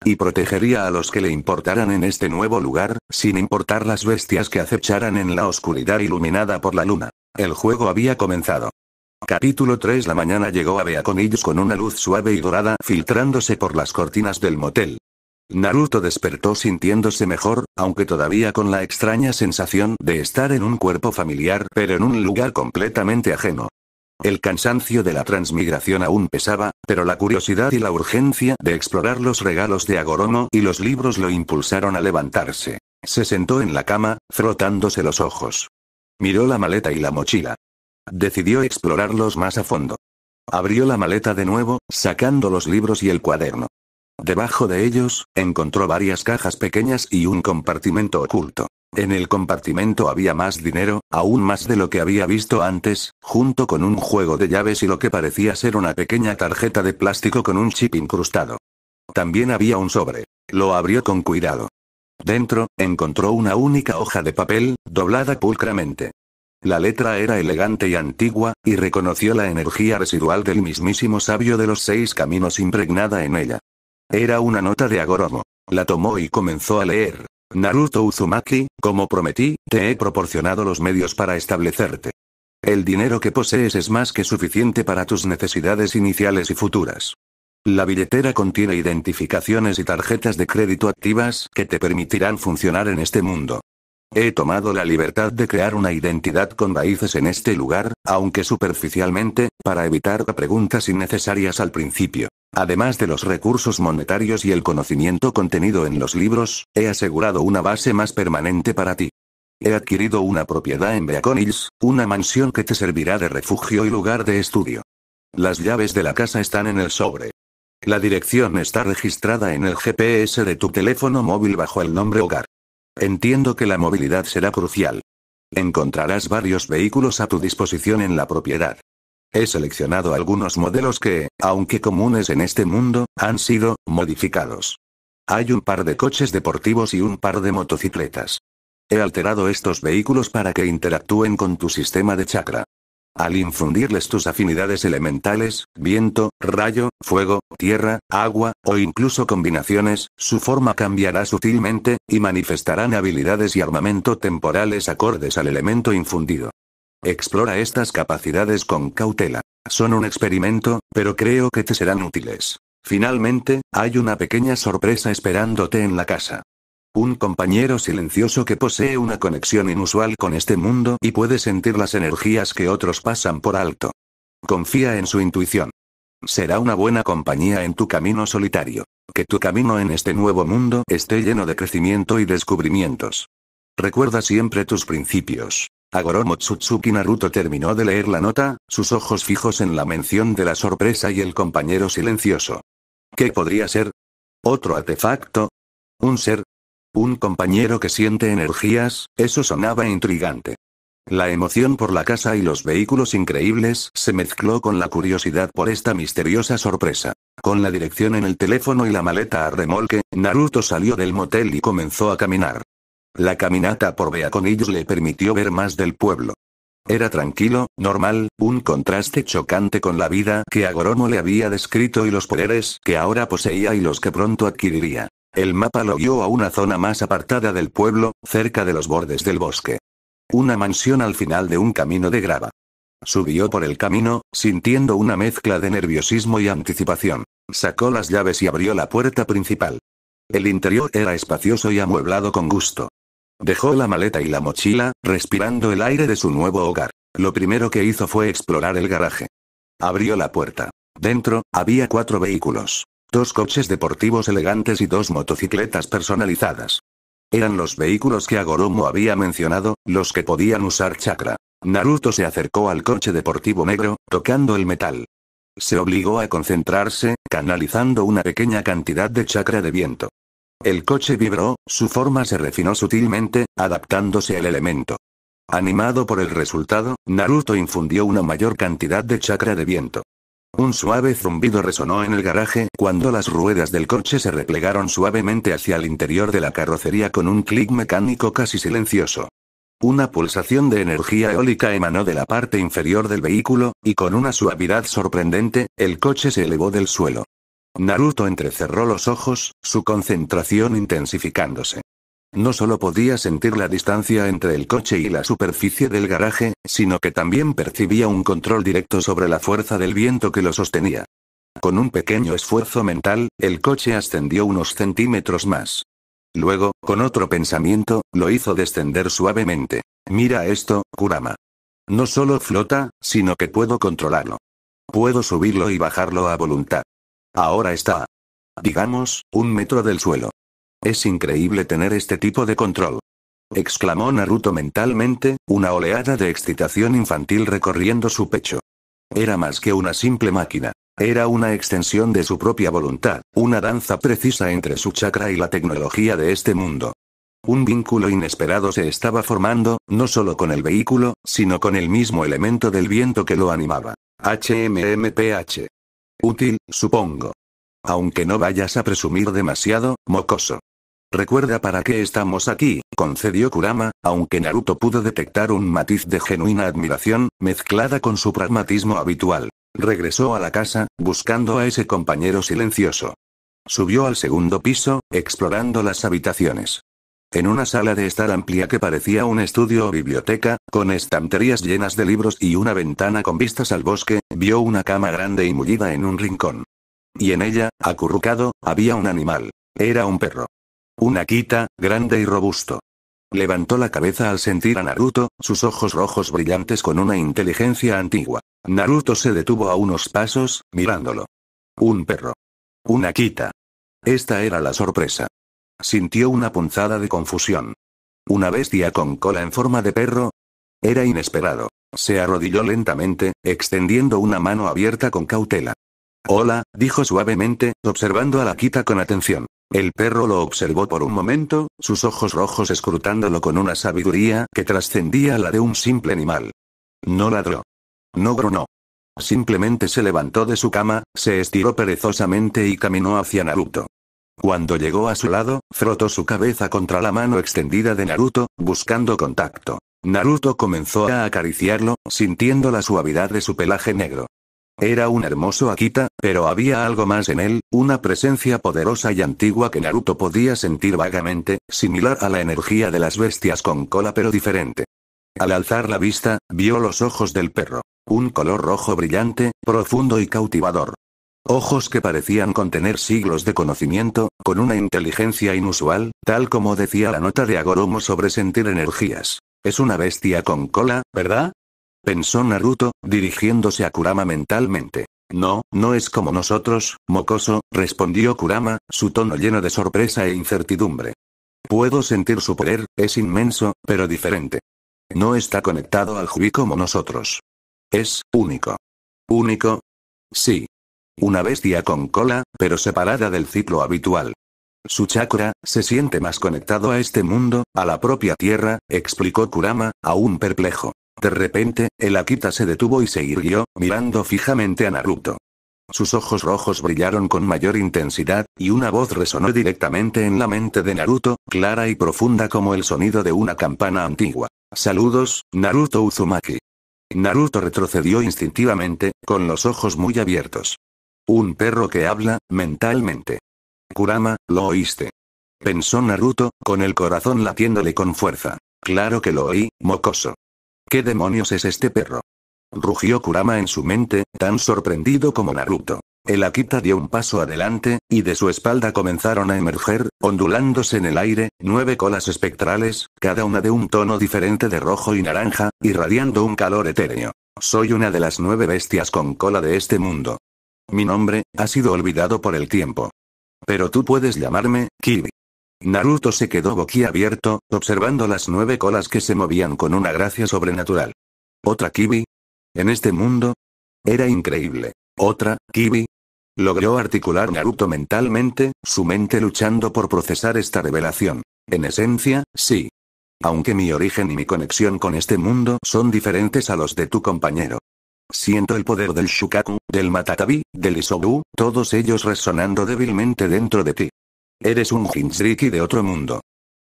Y protegería a los que le importaran en este nuevo lugar, sin importar las bestias que acecharan en la oscuridad iluminada por la luna. El juego había comenzado. Capítulo 3. La mañana llegó a Beacon con una luz suave y dorada filtrándose por las cortinas del motel. Naruto despertó sintiéndose mejor, aunque todavía con la extraña sensación de estar en un cuerpo familiar pero en un lugar completamente ajeno. El cansancio de la transmigración aún pesaba, pero la curiosidad y la urgencia de explorar los regalos de Agoromo y los libros lo impulsaron a levantarse. Se sentó en la cama, frotándose los ojos. Miró la maleta y la mochila. Decidió explorarlos más a fondo. Abrió la maleta de nuevo, sacando los libros y el cuaderno. Debajo de ellos, encontró varias cajas pequeñas y un compartimento oculto. En el compartimento había más dinero, aún más de lo que había visto antes, junto con un juego de llaves y lo que parecía ser una pequeña tarjeta de plástico con un chip incrustado. También había un sobre. Lo abrió con cuidado. Dentro, encontró una única hoja de papel, doblada pulcramente. La letra era elegante y antigua, y reconoció la energía residual del mismísimo sabio de los 6 caminos impregnada en ella. Era una nota de Agoromo. La tomó y comenzó a leer. Naruto Uzumaki, como prometí, te he proporcionado los medios para establecerte. El dinero que posees es más que suficiente para tus necesidades iniciales y futuras. La billetera contiene identificaciones y tarjetas de crédito activas que te permitirán funcionar en este mundo. He tomado la libertad de crear una identidad con raíces en este lugar, aunque superficialmente, para evitar preguntas innecesarias al principio. Además de los recursos monetarios y el conocimiento contenido en los libros, he asegurado una base más permanente para ti. He adquirido una propiedad en Beacon Hills, una mansión que te servirá de refugio y lugar de estudio. Las llaves de la casa están en el sobre. La dirección está registrada en el GPS de tu teléfono móvil bajo el nombre Hogar. Entiendo que la movilidad será crucial. Encontrarás varios vehículos a tu disposición en la propiedad. He seleccionado algunos modelos que, aunque comunes en este mundo, han sido modificados. Hay un par de coches deportivos y un par de motocicletas. He alterado estos vehículos para que interactúen con tu sistema de chakra. Al infundirles tus afinidades elementales, viento, rayo, fuego, tierra, agua, o incluso combinaciones, su forma cambiará sutilmente, y manifestarán habilidades y armamento temporales acordes al elemento infundido. Explora estas capacidades con cautela. Son un experimento, pero creo que te serán útiles. Finalmente, hay una pequeña sorpresa esperándote en la casa. Un compañero silencioso que posee una conexión inusual con este mundo y puede sentir las energías que otros pasan por alto. Confía en su intuición. Será una buena compañía en tu camino solitario. Que tu camino en este nuevo mundo esté lleno de crecimiento y descubrimientos. Recuerda siempre tus principios. Agoromo Tsutsuki. Naruto terminó de leer la nota, sus ojos fijos en la mención de la sorpresa y el compañero silencioso. ¿Qué podría ser? ¿Otro artefacto? ¿Un ser? ¿Un compañero que siente energías? Eso sonaba intrigante. La emoción por la casa y los vehículos increíbles se mezcló con la curiosidad por esta misteriosa sorpresa. Con la dirección en el teléfono y la maleta a remolque, Naruto salió del motel y comenzó a caminar. La caminata por Beacon Hills le permitió ver más del pueblo. Era tranquilo, normal, un contraste chocante con la vida que Agoromo le había descrito y los poderes que ahora poseía y los que pronto adquiriría. El mapa lo guió a una zona más apartada del pueblo, cerca de los bordes del bosque. Una mansión al final de un camino de grava. Subió por el camino, sintiendo una mezcla de nerviosismo y anticipación. Sacó las llaves y abrió la puerta principal. El interior era espacioso y amueblado con gusto. Dejó la maleta y la mochila, respirando el aire de su nuevo hogar. Lo primero que hizo fue explorar el garaje. Abrió la puerta. Dentro, había 4 vehículos. 2 coches deportivos elegantes y 2 motocicletas personalizadas. Eran los vehículos que Agoromo había mencionado, los que podían usar chakra. Naruto se acercó al coche deportivo negro, tocando el metal. Se obligó a concentrarse, canalizando una pequeña cantidad de chakra de viento. El coche vibró, su forma se refinó sutilmente, adaptándose al elemento. Animado por el resultado, Naruto infundió una mayor cantidad de chakra de viento. Un suave zumbido resonó en el garaje cuando las ruedas del coche se replegaron suavemente hacia el interior de la carrocería con un clic mecánico casi silencioso. Una pulsación de energía eólica emanó de la parte inferior del vehículo, y con una suavidad sorprendente, el coche se elevó del suelo. Naruto entrecerró los ojos, su concentración intensificándose. No solo podía sentir la distancia entre el coche y la superficie del garaje, sino que también percibía un control directo sobre la fuerza del viento que lo sostenía. Con un pequeño esfuerzo mental, el coche ascendió unos centímetros más. Luego, con otro pensamiento, lo hizo descender suavemente. Mira esto, Kurama. No solo flota, sino que puedo controlarlo. Puedo subirlo y bajarlo a voluntad. Ahora está, digamos, 1 metro del suelo. Es increíble tener este tipo de control. Exclamó Naruto mentalmente, una oleada de excitación infantil recorriendo su pecho. Era más que una simple máquina. Era una extensión de su propia voluntad, una danza precisa entre su chakra y la tecnología de este mundo. Un vínculo inesperado se estaba formando, no solo con el vehículo, sino con el mismo elemento del viento que lo animaba. HMMPH. Útil, supongo. Aunque no vayas a presumir demasiado, mocoso. Recuerda para qué estamos aquí, concedió Kurama, aunque Naruto pudo detectar un matiz de genuina admiración, mezclada con su pragmatismo habitual. Regresó a la casa, buscando a ese compañero silencioso. Subió al segundo piso, explorando las habitaciones. En una sala de estar amplia que parecía un estudio o biblioteca, con estanterías llenas de libros y una ventana con vistas al bosque, vio una cama grande y mullida en un rincón. Y en ella, acurrucado, había un animal. Era un perro. Un Akita, grande y robusto. Levantó la cabeza al sentir a Naruto, sus ojos rojos brillantes con una inteligencia antigua. Naruto se detuvo a unos pasos, mirándolo. Un perro. Un Akita. Esta era la sorpresa. Sintió una punzada de confusión. ¿Una bestia con cola en forma de perro? Era inesperado. Se arrodilló lentamente, extendiendo una mano abierta con cautela. Hola, dijo suavemente, observando a la Akita con atención. El perro lo observó por un momento, sus ojos rojos escrutándolo con una sabiduría que trascendía la de un simple animal. No ladró. No gruñó. Simplemente se levantó de su cama, se estiró perezosamente y caminó hacia Naruto. Cuando llegó a su lado, frotó su cabeza contra la mano extendida de Naruto, buscando contacto. Naruto comenzó a acariciarlo, sintiendo la suavidad de su pelaje negro. Era un hermoso Akita, pero había algo más en él, una presencia poderosa y antigua que Naruto podía sentir vagamente, similar a la energía de las bestias con cola pero diferente. Al alzar la vista, vio los ojos del perro. Un color rojo brillante, profundo y cautivador. Ojos que parecían contener siglos de conocimiento, con una inteligencia inusual, tal como decía la nota de Agoromo sobre sentir energías. Es una bestia con cola, ¿verdad? Pensó Naruto, dirigiéndose a Kurama mentalmente. No, no es como nosotros, mocoso, respondió Kurama, su tono lleno de sorpresa e incertidumbre. Puedo sentir su poder, es inmenso, pero diferente. No está conectado al Hui como nosotros. Es único. ¿Único? Sí. Una bestia con cola, pero separada del ciclo habitual. Su chakra se siente más conectado a este mundo, a la propia tierra, explicó Kurama, aún perplejo. De repente, el Akita se detuvo y se irguió, mirando fijamente a Naruto. Sus ojos rojos brillaron con mayor intensidad, y una voz resonó directamente en la mente de Naruto, clara y profunda como el sonido de una campana antigua. Saludos, Naruto Uzumaki. Naruto retrocedió instintivamente, con los ojos muy abiertos. Un perro que habla, mentalmente. Kurama, ¿lo oíste? Pensó Naruto, con el corazón latiéndole con fuerza. Claro que lo oí, mocoso. ¿Qué demonios es este perro? Rugió Kurama en su mente, tan sorprendido como Naruto. El Akita dio un paso adelante, y de su espalda comenzaron a emerger, ondulándose en el aire, 9 colas espectrales, cada una de un tono diferente de rojo y naranja, irradiando un calor etéreo. Soy una de las 9 bestias con cola de este mundo. Mi nombre ha sido olvidado por el tiempo. Pero tú puedes llamarme Kibi. Naruto se quedó boquiabierto, observando las 9 colas que se movían con una gracia sobrenatural. ¿Otra Kibi? ¿En este mundo? Era increíble. ¿Otra Kibi? Logró articular Naruto mentalmente, su mente luchando por procesar esta revelación. En esencia, sí. Aunque mi origen y mi conexión con este mundo son diferentes a los de tu compañero. Siento el poder del Shukaku, del Matatabi, del Isobu, todos ellos resonando débilmente dentro de ti. Eres un Jinchuriki de otro mundo.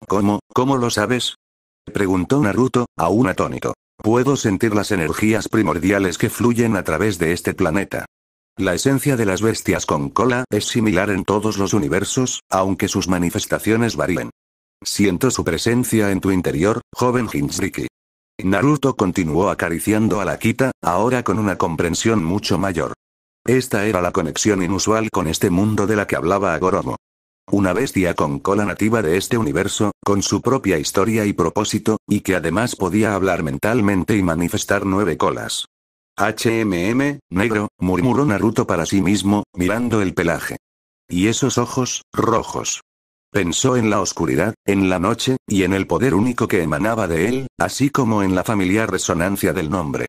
¿Cómo lo sabes? Preguntó Naruto, aún atónito. Puedo sentir las energías primordiales que fluyen a través de este planeta. La esencia de las bestias con cola es similar en todos los universos, aunque sus manifestaciones varíen. Siento su presencia en tu interior, joven Jinchuriki. Naruto continuó acariciando a la Akita, ahora con una comprensión mucho mayor. Esta era la conexión inusual con este mundo de la que hablaba Agoromo. Una bestia con cola nativa de este universo, con su propia historia y propósito, y que además podía hablar mentalmente y manifestar 9 colas. Negro, murmuró Naruto para sí mismo, mirando el pelaje. Y esos ojos, rojos. Pensó en la oscuridad, en la noche, y en el poder único que emanaba de él, así como en la familiar resonancia del nombre.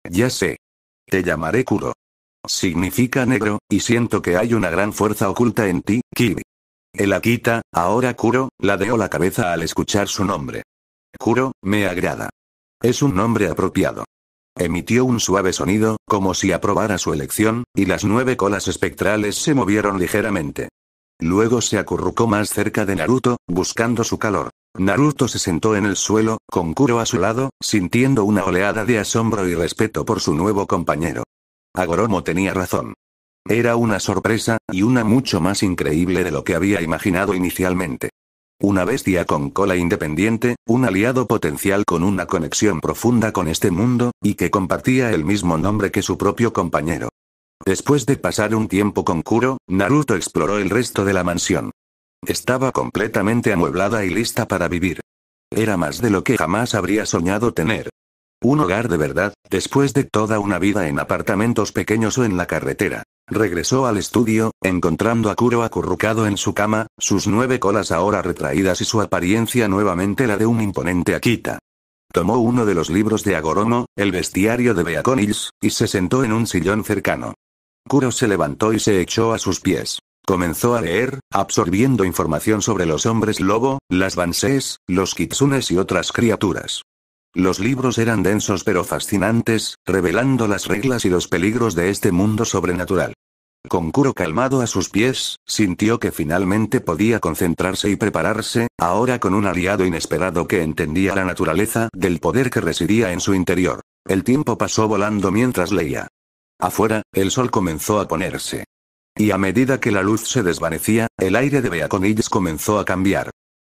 Ya sé. Te llamaré Kuro. Significa negro, y siento que hay una gran fuerza oculta en ti, Kibi. El Akita, ahora Kuro, ladeó la cabeza al escuchar su nombre. Kuro, me agrada. Es un nombre apropiado. Emitió un suave sonido, como si aprobara su elección, y las 9 colas espectrales se movieron ligeramente. Luego se acurrucó más cerca de Naruto, buscando su calor. Naruto se sentó en el suelo, con Kuro a su lado, sintiendo una oleada de asombro y respeto por su nuevo compañero. Agoromo tenía razón. Era una sorpresa, y una mucho más increíble de lo que había imaginado inicialmente. Una bestia con cola independiente, un aliado potencial con una conexión profunda con este mundo, y que compartía el mismo nombre que su propio compañero. Después de pasar un tiempo con Kuro, Naruto exploró el resto de la mansión. Estaba completamente amueblada y lista para vivir. Era más de lo que jamás habría soñado tener. Un hogar de verdad, después de toda una vida en apartamentos pequeños o en la carretera. Regresó al estudio, encontrando a Kuro acurrucado en su cama, sus 9 colas ahora retraídas y su apariencia nuevamente la de un imponente Akita. Tomó uno de los libros de Agoromo, el bestiario de Beacon-Hills, y se sentó en un sillón cercano. Kuro se levantó y se echó a sus pies. Comenzó a leer, absorbiendo información sobre los hombres lobo, las bansees, los kitsunes y otras criaturas. Los libros eran densos pero fascinantes, revelando las reglas y los peligros de este mundo sobrenatural. Con Kuro calmado a sus pies, sintió que finalmente podía concentrarse y prepararse, ahora con un aliado inesperado que entendía la naturaleza del poder que residía en su interior. El tiempo pasó volando mientras leía. Afuera, el sol comenzó a ponerse. Y a medida que la luz se desvanecía, el aire de Beacon-Hills comenzó a cambiar.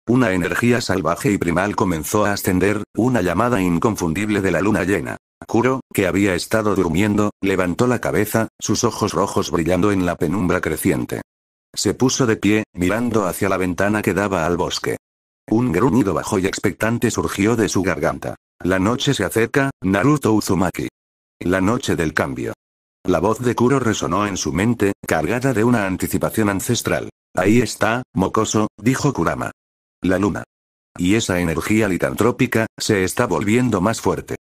Una energía salvaje y primal comenzó a ascender, una llamada inconfundible de la luna llena. Kuro, que había estado durmiendo, levantó la cabeza, sus ojos rojos brillando en la penumbra creciente. Se puso de pie, mirando hacia la ventana que daba al bosque. Un gruñido bajo y expectante surgió de su garganta. La noche se acerca, Naruto Uzumaki. La noche del cambio. La voz de Kuro resonó en su mente, cargada de una anticipación ancestral. Ahí está, mocoso, dijo Kurama. La luna. Y esa energía litantrópica, se está volviendo más fuerte.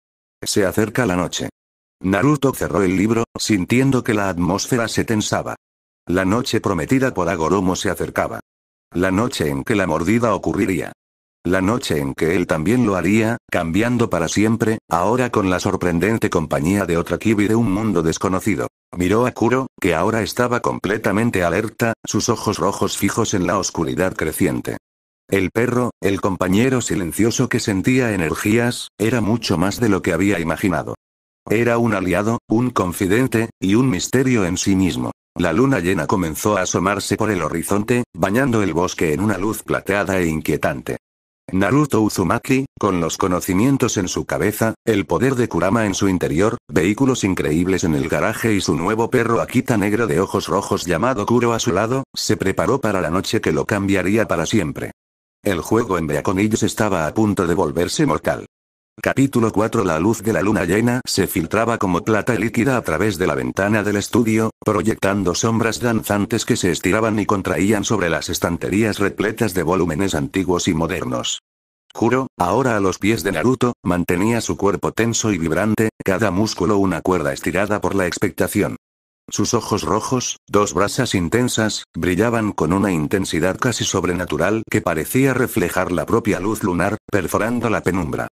Se acerca la noche. Naruto cerró el libro, sintiendo que la atmósfera se tensaba. La noche prometida por Agoromo se acercaba. La noche en que la mordida ocurriría. La noche en que él también lo haría, cambiando para siempre, ahora con la sorprendente compañía de otra Kibi de un mundo desconocido. Miró a Kuro, que ahora estaba completamente alerta, sus ojos rojos fijos en la oscuridad creciente. El perro, el compañero silencioso que sentía energías, era mucho más de lo que había imaginado. Era un aliado, un confidente, y un misterio en sí mismo. La luna llena comenzó a asomarse por el horizonte, bañando el bosque en una luz plateada e inquietante. Naruto Uzumaki, con los conocimientos en su cabeza, el poder de Kurama en su interior, vehículos increíbles en el garaje y su nuevo perro Akita negro de ojos rojos llamado Kuro a su lado, se preparó para la noche que lo cambiaría para siempre. El juego en Beacon-Hills estaba a punto de volverse mortal. Capítulo 4. La luz de la luna llena se filtraba como plata líquida a través de la ventana del estudio, proyectando sombras danzantes que se estiraban y contraían sobre las estanterías repletas de volúmenes antiguos y modernos. Kuro, ahora a los pies de Naruto, mantenía su cuerpo tenso y vibrante, cada músculo una cuerda estirada por la expectación. Sus ojos rojos, 2 brasas intensas, brillaban con una intensidad casi sobrenatural que parecía reflejar la propia luz lunar, perforando la penumbra.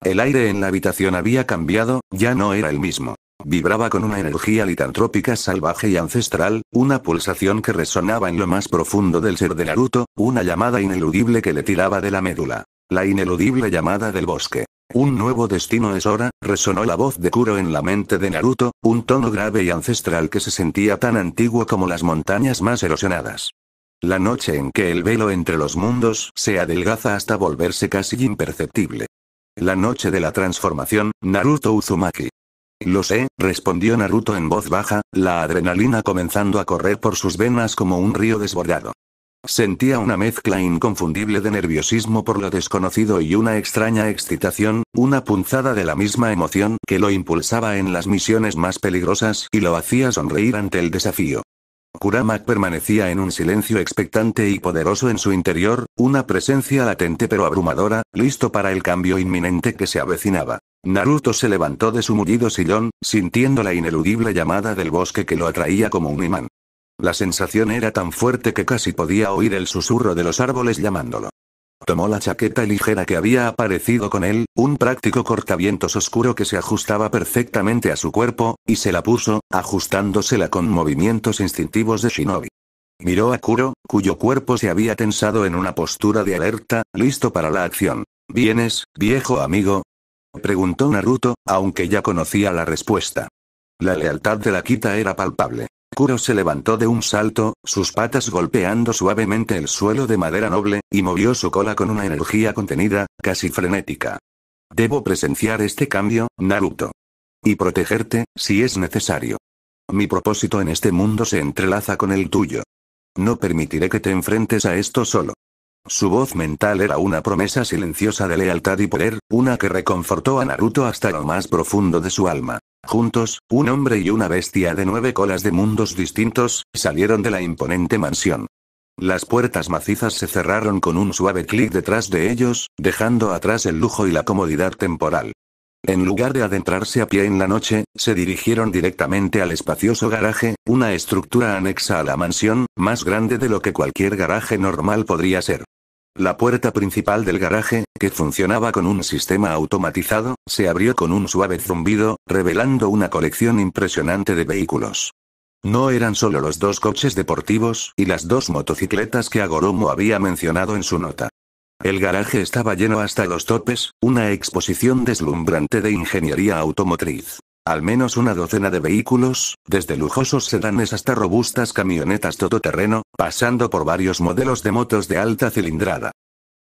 El aire en la habitación había cambiado, ya no era el mismo. Vibraba con una energía litantrópica salvaje y ancestral, una pulsación que resonaba en lo más profundo del ser de Naruto, una llamada ineludible que le tiraba de la médula. La ineludible llamada del bosque. Un nuevo destino es hora, resonó la voz de Kuro en la mente de Naruto, un tono grave y ancestral que se sentía tan antiguo como las montañas más erosionadas. La noche en que el velo entre los mundos se adelgaza hasta volverse casi imperceptible. La noche de la transformación, Naruto Uzumaki. Lo sé, respondió Naruto en voz baja, la adrenalina comenzando a correr por sus venas como un río desbordado. Sentía una mezcla inconfundible de nerviosismo por lo desconocido y una extraña excitación, una punzada de la misma emoción que lo impulsaba en las misiones más peligrosas y lo hacía sonreír ante el desafío. Kurama permanecía en un silencio expectante y poderoso en su interior, una presencia latente pero abrumadora, listo para el cambio inminente que se avecinaba. Naruto se levantó de su mullido sillón, sintiendo la ineludible llamada del bosque que lo atraía como un imán. La sensación era tan fuerte que casi podía oír el susurro de los árboles llamándolo. Tomó la chaqueta ligera que había aparecido con él, un práctico cortavientos oscuro que se ajustaba perfectamente a su cuerpo, y se la puso, ajustándosela con movimientos instintivos de shinobi. Miró a Kuro, cuyo cuerpo se había tensado en una postura de alerta, listo para la acción. ¿Vienes, viejo amigo?, preguntó Naruto, aunque ya conocía la respuesta. La lealtad de la Kita era palpable. Kuro se levantó de un salto, sus patas golpeando suavemente el suelo de madera noble, y movió su cola con una energía contenida, casi frenética. Debo presenciar este cambio, Naruto. Y protegerte, si es necesario. Mi propósito en este mundo se entrelaza con el tuyo. No permitiré que te enfrentes a esto solo. Su voz mental era una promesa silenciosa de lealtad y poder, una que reconfortó a Naruto hasta lo más profundo de su alma. Juntos, un hombre y una bestia de 9 colas de mundos distintos, salieron de la imponente mansión. Las puertas macizas se cerraron con un suave clic detrás de ellos, dejando atrás el lujo y la comodidad temporal. En lugar de adentrarse a pie en la noche, se dirigieron directamente al espacioso garaje, una estructura anexa a la mansión, más grande de lo que cualquier garaje normal podría ser. La puerta principal del garaje, que funcionaba con un sistema automatizado, se abrió con un suave zumbido, revelando una colección impresionante de vehículos. No eran solo los 2 coches deportivos y las 2 motocicletas que Agoromo había mencionado en su nota. El garaje estaba lleno hasta los topes, una exposición deslumbrante de ingeniería automotriz. Al menos una docena de vehículos, desde lujosos sedanes hasta robustas camionetas todoterreno, pasando por varios modelos de motos de alta cilindrada.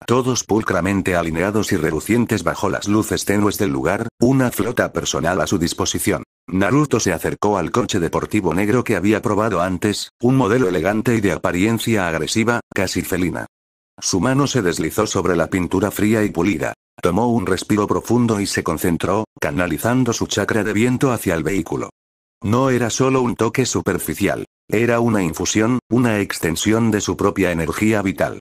Todos pulcramente alineados y relucientes bajo las luces tenues del lugar, una flota personal a su disposición. Naruto se acercó al coche deportivo negro que había probado antes, un modelo elegante y de apariencia agresiva, casi felina. Su mano se deslizó sobre la pintura fría y pulida. Tomó un respiro profundo y se concentró, canalizando su chakra de viento hacia el vehículo. No era solo un toque superficial. Era una infusión, una extensión de su propia energía vital.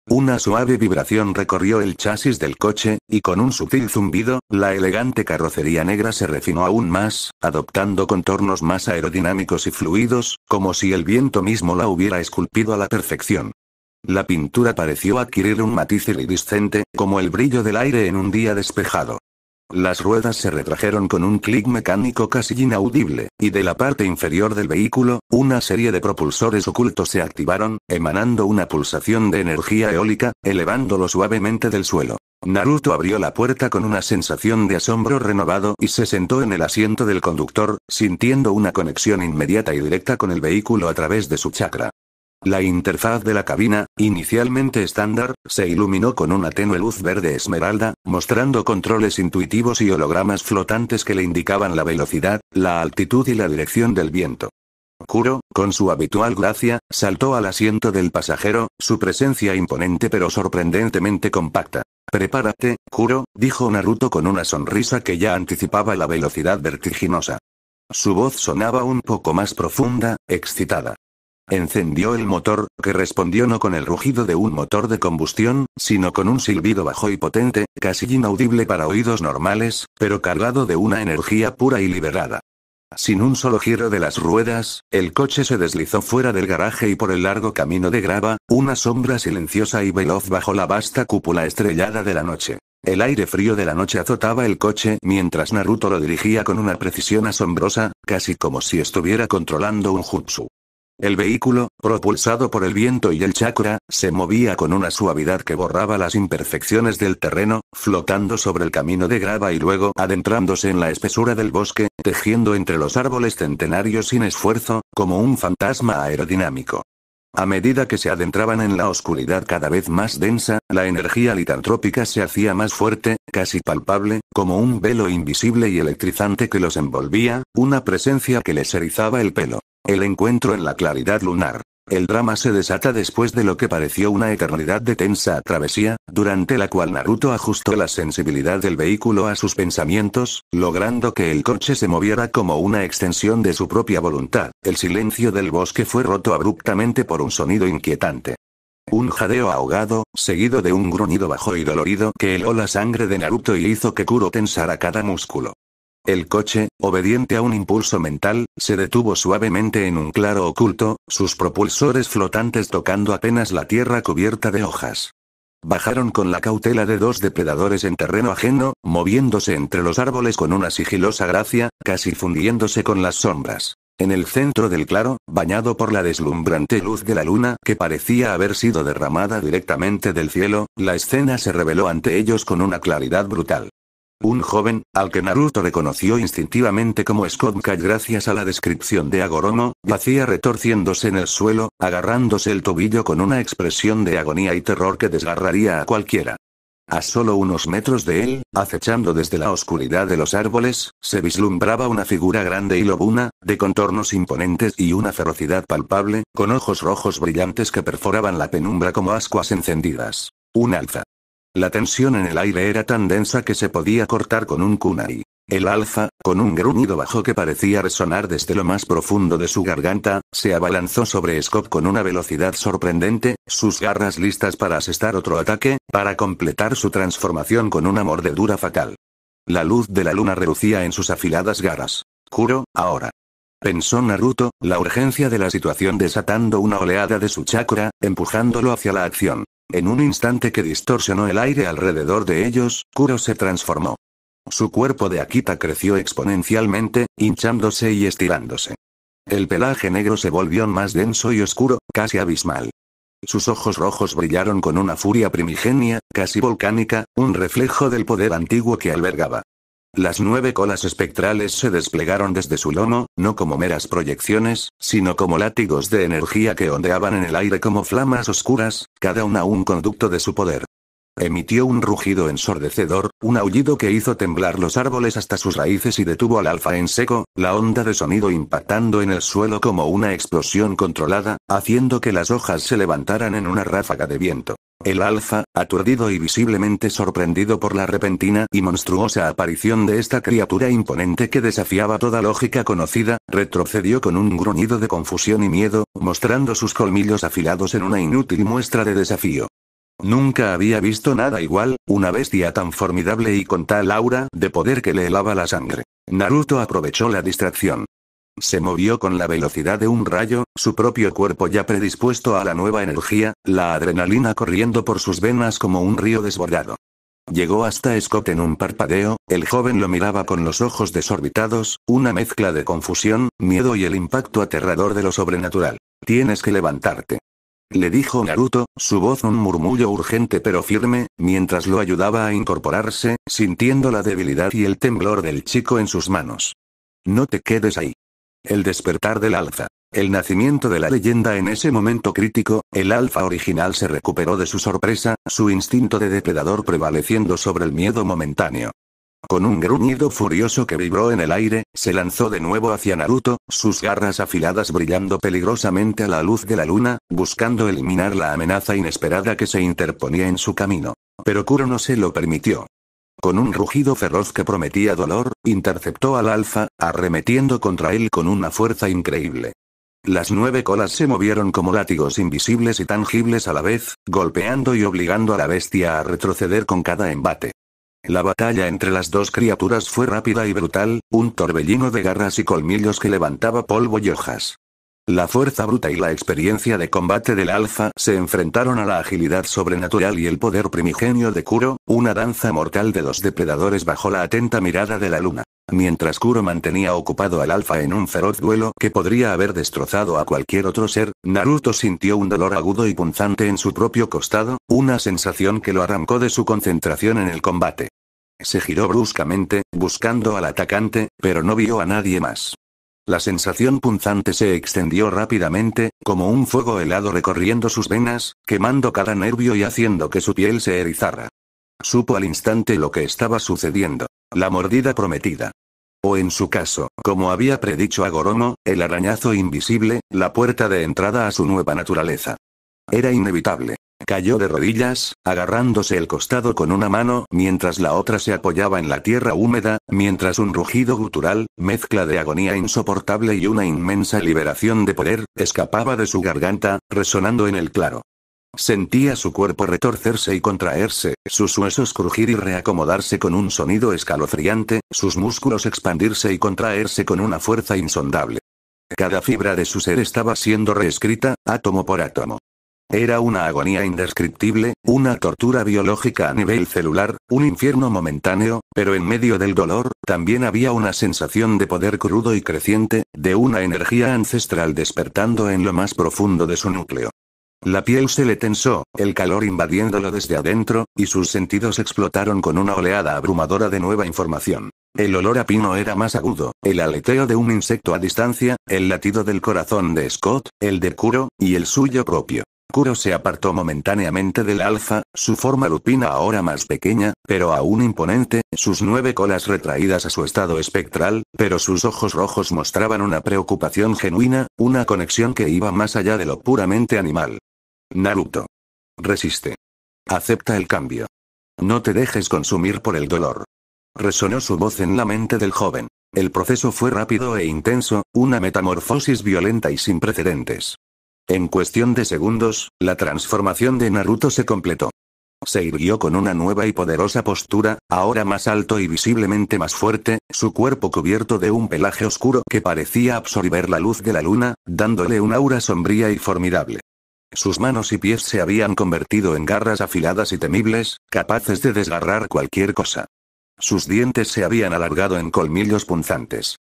Una suave vibración recorrió el chasis del coche, y con un sutil zumbido, la elegante carrocería negra se refinó aún más, adoptando contornos más aerodinámicos y fluidos, como si el viento mismo la hubiera esculpido a la perfección. La pintura pareció adquirir un matiz iridiscente, como el brillo del aire en un día despejado. Las ruedas se retrajeron con un clic mecánico casi inaudible, y de la parte inferior del vehículo, una serie de propulsores ocultos se activaron, emanando una pulsación de energía eólica, elevándolo suavemente del suelo. Naruto abrió la puerta con una sensación de asombro renovado y se sentó en el asiento del conductor, sintiendo una conexión inmediata y directa con el vehículo a través de su chakra. La interfaz de la cabina, inicialmente estándar, se iluminó con una tenue luz verde esmeralda, mostrando controles intuitivos y hologramas flotantes que le indicaban la velocidad, la altitud y la dirección del viento. Kuro, con su habitual gracia, saltó al asiento del pasajero, su presencia imponente pero sorprendentemente compacta. «Prepárate, Kuro», dijo Naruto con una sonrisa que ya anticipaba la velocidad vertiginosa. Su voz sonaba un poco más profunda, excitada. Encendió el motor, que respondió no con el rugido de un motor de combustión, sino con un silbido bajo y potente, casi inaudible para oídos normales, pero cargado de una energía pura y liberada. Sin un solo giro de las ruedas, el coche se deslizó fuera del garaje y por el largo camino de grava, una sombra silenciosa y veloz bajo la vasta cúpula estrellada de la noche. El aire frío de la noche azotaba el coche mientras Naruto lo dirigía con una precisión asombrosa, casi como si estuviera controlando un jutsu. El vehículo, propulsado por el viento y el chakra, se movía con una suavidad que borraba las imperfecciones del terreno, flotando sobre el camino de grava y luego adentrándose en la espesura del bosque, tejiendo entre los árboles centenarios sin esfuerzo, como un fantasma aerodinámico. A medida que se adentraban en la oscuridad cada vez más densa, la energía litantrópica se hacía más fuerte, casi palpable, como un velo invisible y electrizante que los envolvía, una presencia que les erizaba el pelo. El encuentro en la claridad lunar. El drama se desata después de lo que pareció una eternidad de tensa travesía, durante la cual Naruto ajustó la sensibilidad del vehículo a sus pensamientos, logrando que el coche se moviera como una extensión de su propia voluntad. El silencio del bosque fue roto abruptamente por un sonido inquietante. Un jadeo ahogado, seguido de un gruñido bajo y dolorido que heló la sangre de Naruto y hizo que Kuro tensara cada músculo. El coche, obediente a un impulso mental, se detuvo suavemente en un claro oculto, sus propulsores flotantes tocando apenas la tierra cubierta de hojas. Bajaron con la cautela de dos depredadores en terreno ajeno, moviéndose entre los árboles con una sigilosa gracia, casi fundiéndose con las sombras. En el centro del claro, bañado por la deslumbrante luz de la luna que parecía haber sido derramada directamente del cielo, la escena se reveló ante ellos con una claridad brutal. Un joven, al que Naruto reconoció instintivamente como Scott Knight gracias a la descripción de Agoromo, yacía retorciéndose en el suelo, agarrándose el tobillo con una expresión de agonía y terror que desgarraría a cualquiera. A solo unos metros de él, acechando desde la oscuridad de los árboles, se vislumbraba una figura grande y lobuna, de contornos imponentes y una ferocidad palpable, con ojos rojos brillantes que perforaban la penumbra como ascuas encendidas. Un alfa. La tensión en el aire era tan densa que se podía cortar con un kunai. El alfa, con un gruñido bajo que parecía resonar desde lo más profundo de su garganta, se abalanzó sobre Scott con una velocidad sorprendente, sus garras listas para asestar otro ataque, para completar su transformación con una mordedura fatal. La luz de la luna relucía en sus afiladas garras. Kuro, ahora. Pensó Naruto, la urgencia de la situación desatando una oleada de su chakra, empujándolo hacia la acción. En un instante que distorsionó el aire alrededor de ellos, Kuro se transformó. Su cuerpo de Akita creció exponencialmente, hinchándose y estirándose. El pelaje negro se volvió más denso y oscuro, casi abismal. Sus ojos rojos brillaron con una furia primigenia, casi volcánica, un reflejo del poder antiguo que albergaba. Las 9 colas espectrales se desplegaron desde su lomo, no como meras proyecciones, sino como látigos de energía que ondeaban en el aire como flamas oscuras, cada una un conducto de su poder. Emitió un rugido ensordecedor, un aullido que hizo temblar los árboles hasta sus raíces y detuvo al alfa en seco, la onda de sonido impactando en el suelo como una explosión controlada, haciendo que las hojas se levantaran en una ráfaga de viento. El alfa, aturdido y visiblemente sorprendido por la repentina y monstruosa aparición de esta criatura imponente que desafiaba toda lógica conocida, retrocedió con un gruñido de confusión y miedo, mostrando sus colmillos afilados en una inútil muestra de desafío. Nunca había visto nada igual, una bestia tan formidable y con tal aura de poder que le helaba la sangre. Naruto aprovechó la distracción. Se movió con la velocidad de un rayo, su propio cuerpo ya predispuesto a la nueva energía, la adrenalina corriendo por sus venas como un río desbordado. Llegó hasta Scott en un parpadeo, el joven lo miraba con los ojos desorbitados, una mezcla de confusión, miedo y el impacto aterrador de lo sobrenatural. Tienes que levantarte. Le dijo Naruto, su voz un murmullo urgente pero firme, mientras lo ayudaba a incorporarse, sintiendo la debilidad y el temblor del chico en sus manos. No te quedes ahí. El despertar del alfa. El nacimiento de la leyenda en ese momento crítico, el alfa original se recuperó de su sorpresa, su instinto de depredador prevaleciendo sobre el miedo momentáneo. Con un gruñido furioso que vibró en el aire, se lanzó de nuevo hacia Naruto, sus garras afiladas brillando peligrosamente a la luz de la luna, buscando eliminar la amenaza inesperada que se interponía en su camino. Pero Kuro no se lo permitió. Con un rugido feroz que prometía dolor, interceptó al alfa, arremetiendo contra él con una fuerza increíble. Las 9 colas se movieron como látigos invisibles y tangibles a la vez, golpeando y obligando a la bestia a retroceder con cada embate. La batalla entre las dos criaturas fue rápida y brutal, un torbellino de garras y colmillos que levantaba polvo y hojas. La fuerza bruta y la experiencia de combate del alfa se enfrentaron a la agilidad sobrenatural y el poder primigenio de Kuro, una danza mortal de dos depredadores bajo la atenta mirada de la luna. Mientras Kuro mantenía ocupado al alfa en un feroz duelo que podría haber destrozado a cualquier otro ser, Naruto sintió un dolor agudo y punzante en su propio costado, una sensación que lo arrancó de su concentración en el combate. Se giró bruscamente, buscando al atacante, pero no vio a nadie más. La sensación punzante se extendió rápidamente, como un fuego helado recorriendo sus venas, quemando cada nervio y haciendo que su piel se erizara. Supo al instante lo que estaba sucediendo. La mordida prometida. O en su caso, como había predicho Hagoromo, el arañazo invisible, la puerta de entrada a su nueva naturaleza. Era inevitable. Cayó de rodillas, agarrándose el costado con una mano, mientras la otra se apoyaba en la tierra húmeda, mientras un rugido gutural, mezcla de agonía insoportable y una inmensa liberación de poder, escapaba de su garganta, resonando en el claro. Sentía su cuerpo retorcerse y contraerse, sus huesos crujir y reacomodarse con un sonido escalofriante, sus músculos expandirse y contraerse con una fuerza insondable. Cada fibra de su ser estaba siendo reescrita, átomo por átomo. Era una agonía indescriptible, una tortura biológica a nivel celular, un infierno momentáneo, pero en medio del dolor, también había una sensación de poder crudo y creciente, de una energía ancestral despertando en lo más profundo de su núcleo. La piel se le tensó, el calor invadiéndolo desde adentro, y sus sentidos explotaron con una oleada abrumadora de nueva información. El olor a pino era más agudo, el aleteo de un insecto a distancia, el latido del corazón de Scott, el de Kuro, y el suyo propio. Kuro se apartó momentáneamente del alfa, su forma lupina ahora más pequeña, pero aún imponente, sus 9 colas retraídas a su estado espectral, pero sus ojos rojos mostraban una preocupación genuina, una conexión que iba más allá de lo puramente animal. Naruto. Resiste. Acepta el cambio. No te dejes consumir por el dolor. Resonó su voz en la mente del joven. El proceso fue rápido e intenso, una metamorfosis violenta y sin precedentes. En cuestión de segundos, la transformación de Naruto se completó. Se irguió con una nueva y poderosa postura, ahora más alto y visiblemente más fuerte, su cuerpo cubierto de un pelaje oscuro que parecía absorber la luz de la luna, dándole un aura sombría y formidable. Sus manos y pies se habían convertido en garras afiladas y temibles, capaces de desgarrar cualquier cosa. Sus dientes se habían alargado en colmillos punzantes.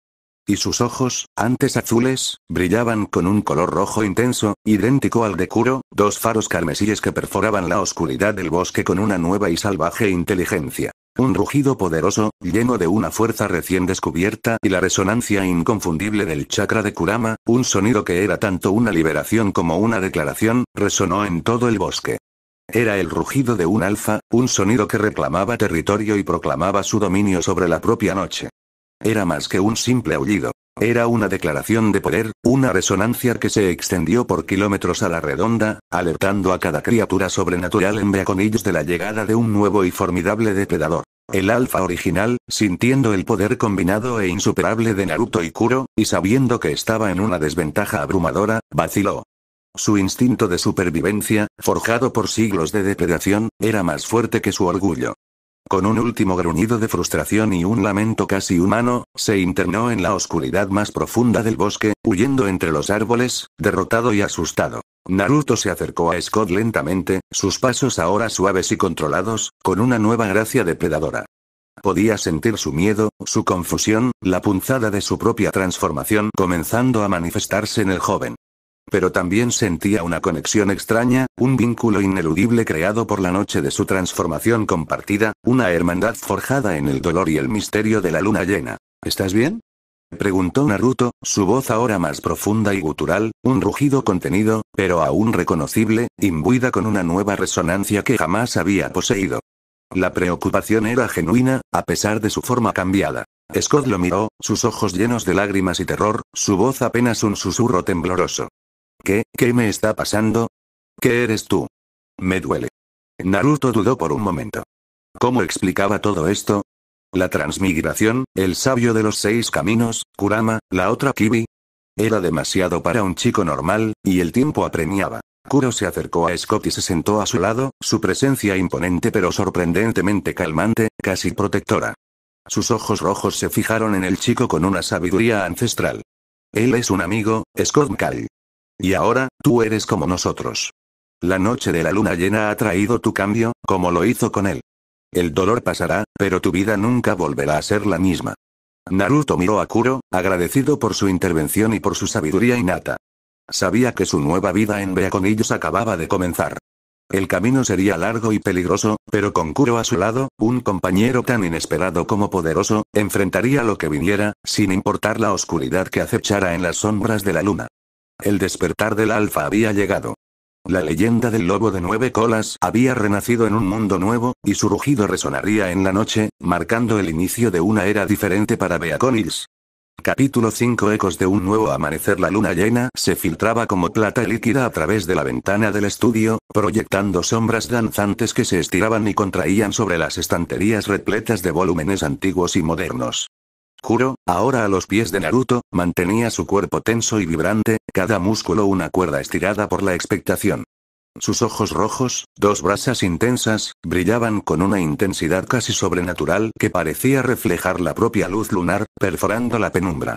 Y sus ojos, antes azules, brillaban con un color rojo intenso, idéntico al de Kuro, 2 faros carmesíes que perforaban la oscuridad del bosque con una nueva y salvaje inteligencia. Un rugido poderoso, lleno de una fuerza recién descubierta y la resonancia inconfundible del chakra de Kurama, un sonido que era tanto una liberación como una declaración, resonó en todo el bosque. Era el rugido de un alfa, un sonido que reclamaba territorio y proclamaba su dominio sobre la propia noche. Era más que un simple aullido. Era una declaración de poder, una resonancia que se extendió por kilómetros a la redonda, alertando a cada criatura sobrenatural en Beaconillos de la llegada de un nuevo y formidable depredador. El alfa original, sintiendo el poder combinado e insuperable de Naruto y Kuro, y sabiendo que estaba en una desventaja abrumadora, vaciló. Su instinto de supervivencia, forjado por siglos de depredación, era más fuerte que su orgullo. Con un último gruñido de frustración y un lamento casi humano, se internó en la oscuridad más profunda del bosque, huyendo entre los árboles, derrotado y asustado. Naruto se acercó a Scott lentamente, sus pasos ahora suaves y controlados, con una nueva gracia depredadora. Podía sentir su miedo, su confusión, la punzada de su propia transformación comenzando a manifestarse en el joven. Pero también sentía una conexión extraña, un vínculo ineludible creado por la noche de su transformación compartida, una hermandad forjada en el dolor y el misterio de la luna llena. ¿Estás bien?, preguntó Naruto, su voz ahora más profunda y gutural, un rugido contenido, pero aún reconocible, imbuida con una nueva resonancia que jamás había poseído. La preocupación era genuina, a pesar de su forma cambiada. Scott lo miró, sus ojos llenos de lágrimas y terror, su voz apenas un susurro tembloroso. ¿Qué me está pasando? ¿Qué eres tú? Me duele. Naruto dudó por un momento. ¿Cómo explicaba todo esto? La transmigración, el sabio de los 6 caminos, Kurama, la otra Kibi. Era demasiado para un chico normal, y el tiempo apremiaba. Kuro se acercó a Scott y se sentó a su lado, su presencia imponente pero sorprendentemente calmante, casi protectora. Sus ojos rojos se fijaron en el chico con una sabiduría ancestral. Él es un amigo, Scott McCall. Y ahora, tú eres como nosotros. La noche de la luna llena ha traído tu cambio, como lo hizo con él. El dolor pasará, pero tu vida nunca volverá a ser la misma. Naruto miró a Kuro, agradecido por su intervención y por su sabiduría innata. Sabía que su nueva vida en Beacon acababa de comenzar. El camino sería largo y peligroso, pero con Kuro a su lado, un compañero tan inesperado como poderoso, enfrentaría lo que viniera, sin importar la oscuridad que acechara en las sombras de la luna. El despertar del alfa había llegado. La leyenda del lobo de 9 colas había renacido en un mundo nuevo, y su rugido resonaría en la noche, marcando el inicio de una era diferente para Beacon Hills. Capítulo 5. Ecos de un nuevo amanecer. La luna llena se filtraba como plata líquida a través de la ventana del estudio, proyectando sombras danzantes que se estiraban y contraían sobre las estanterías repletas de volúmenes antiguos y modernos. Kuro, ahora a los pies de Naruto, mantenía su cuerpo tenso y vibrante, cada músculo una cuerda estirada por la expectación. Sus ojos rojos, dos brasas intensas, brillaban con una intensidad casi sobrenatural que parecía reflejar la propia luz lunar, perforando la penumbra.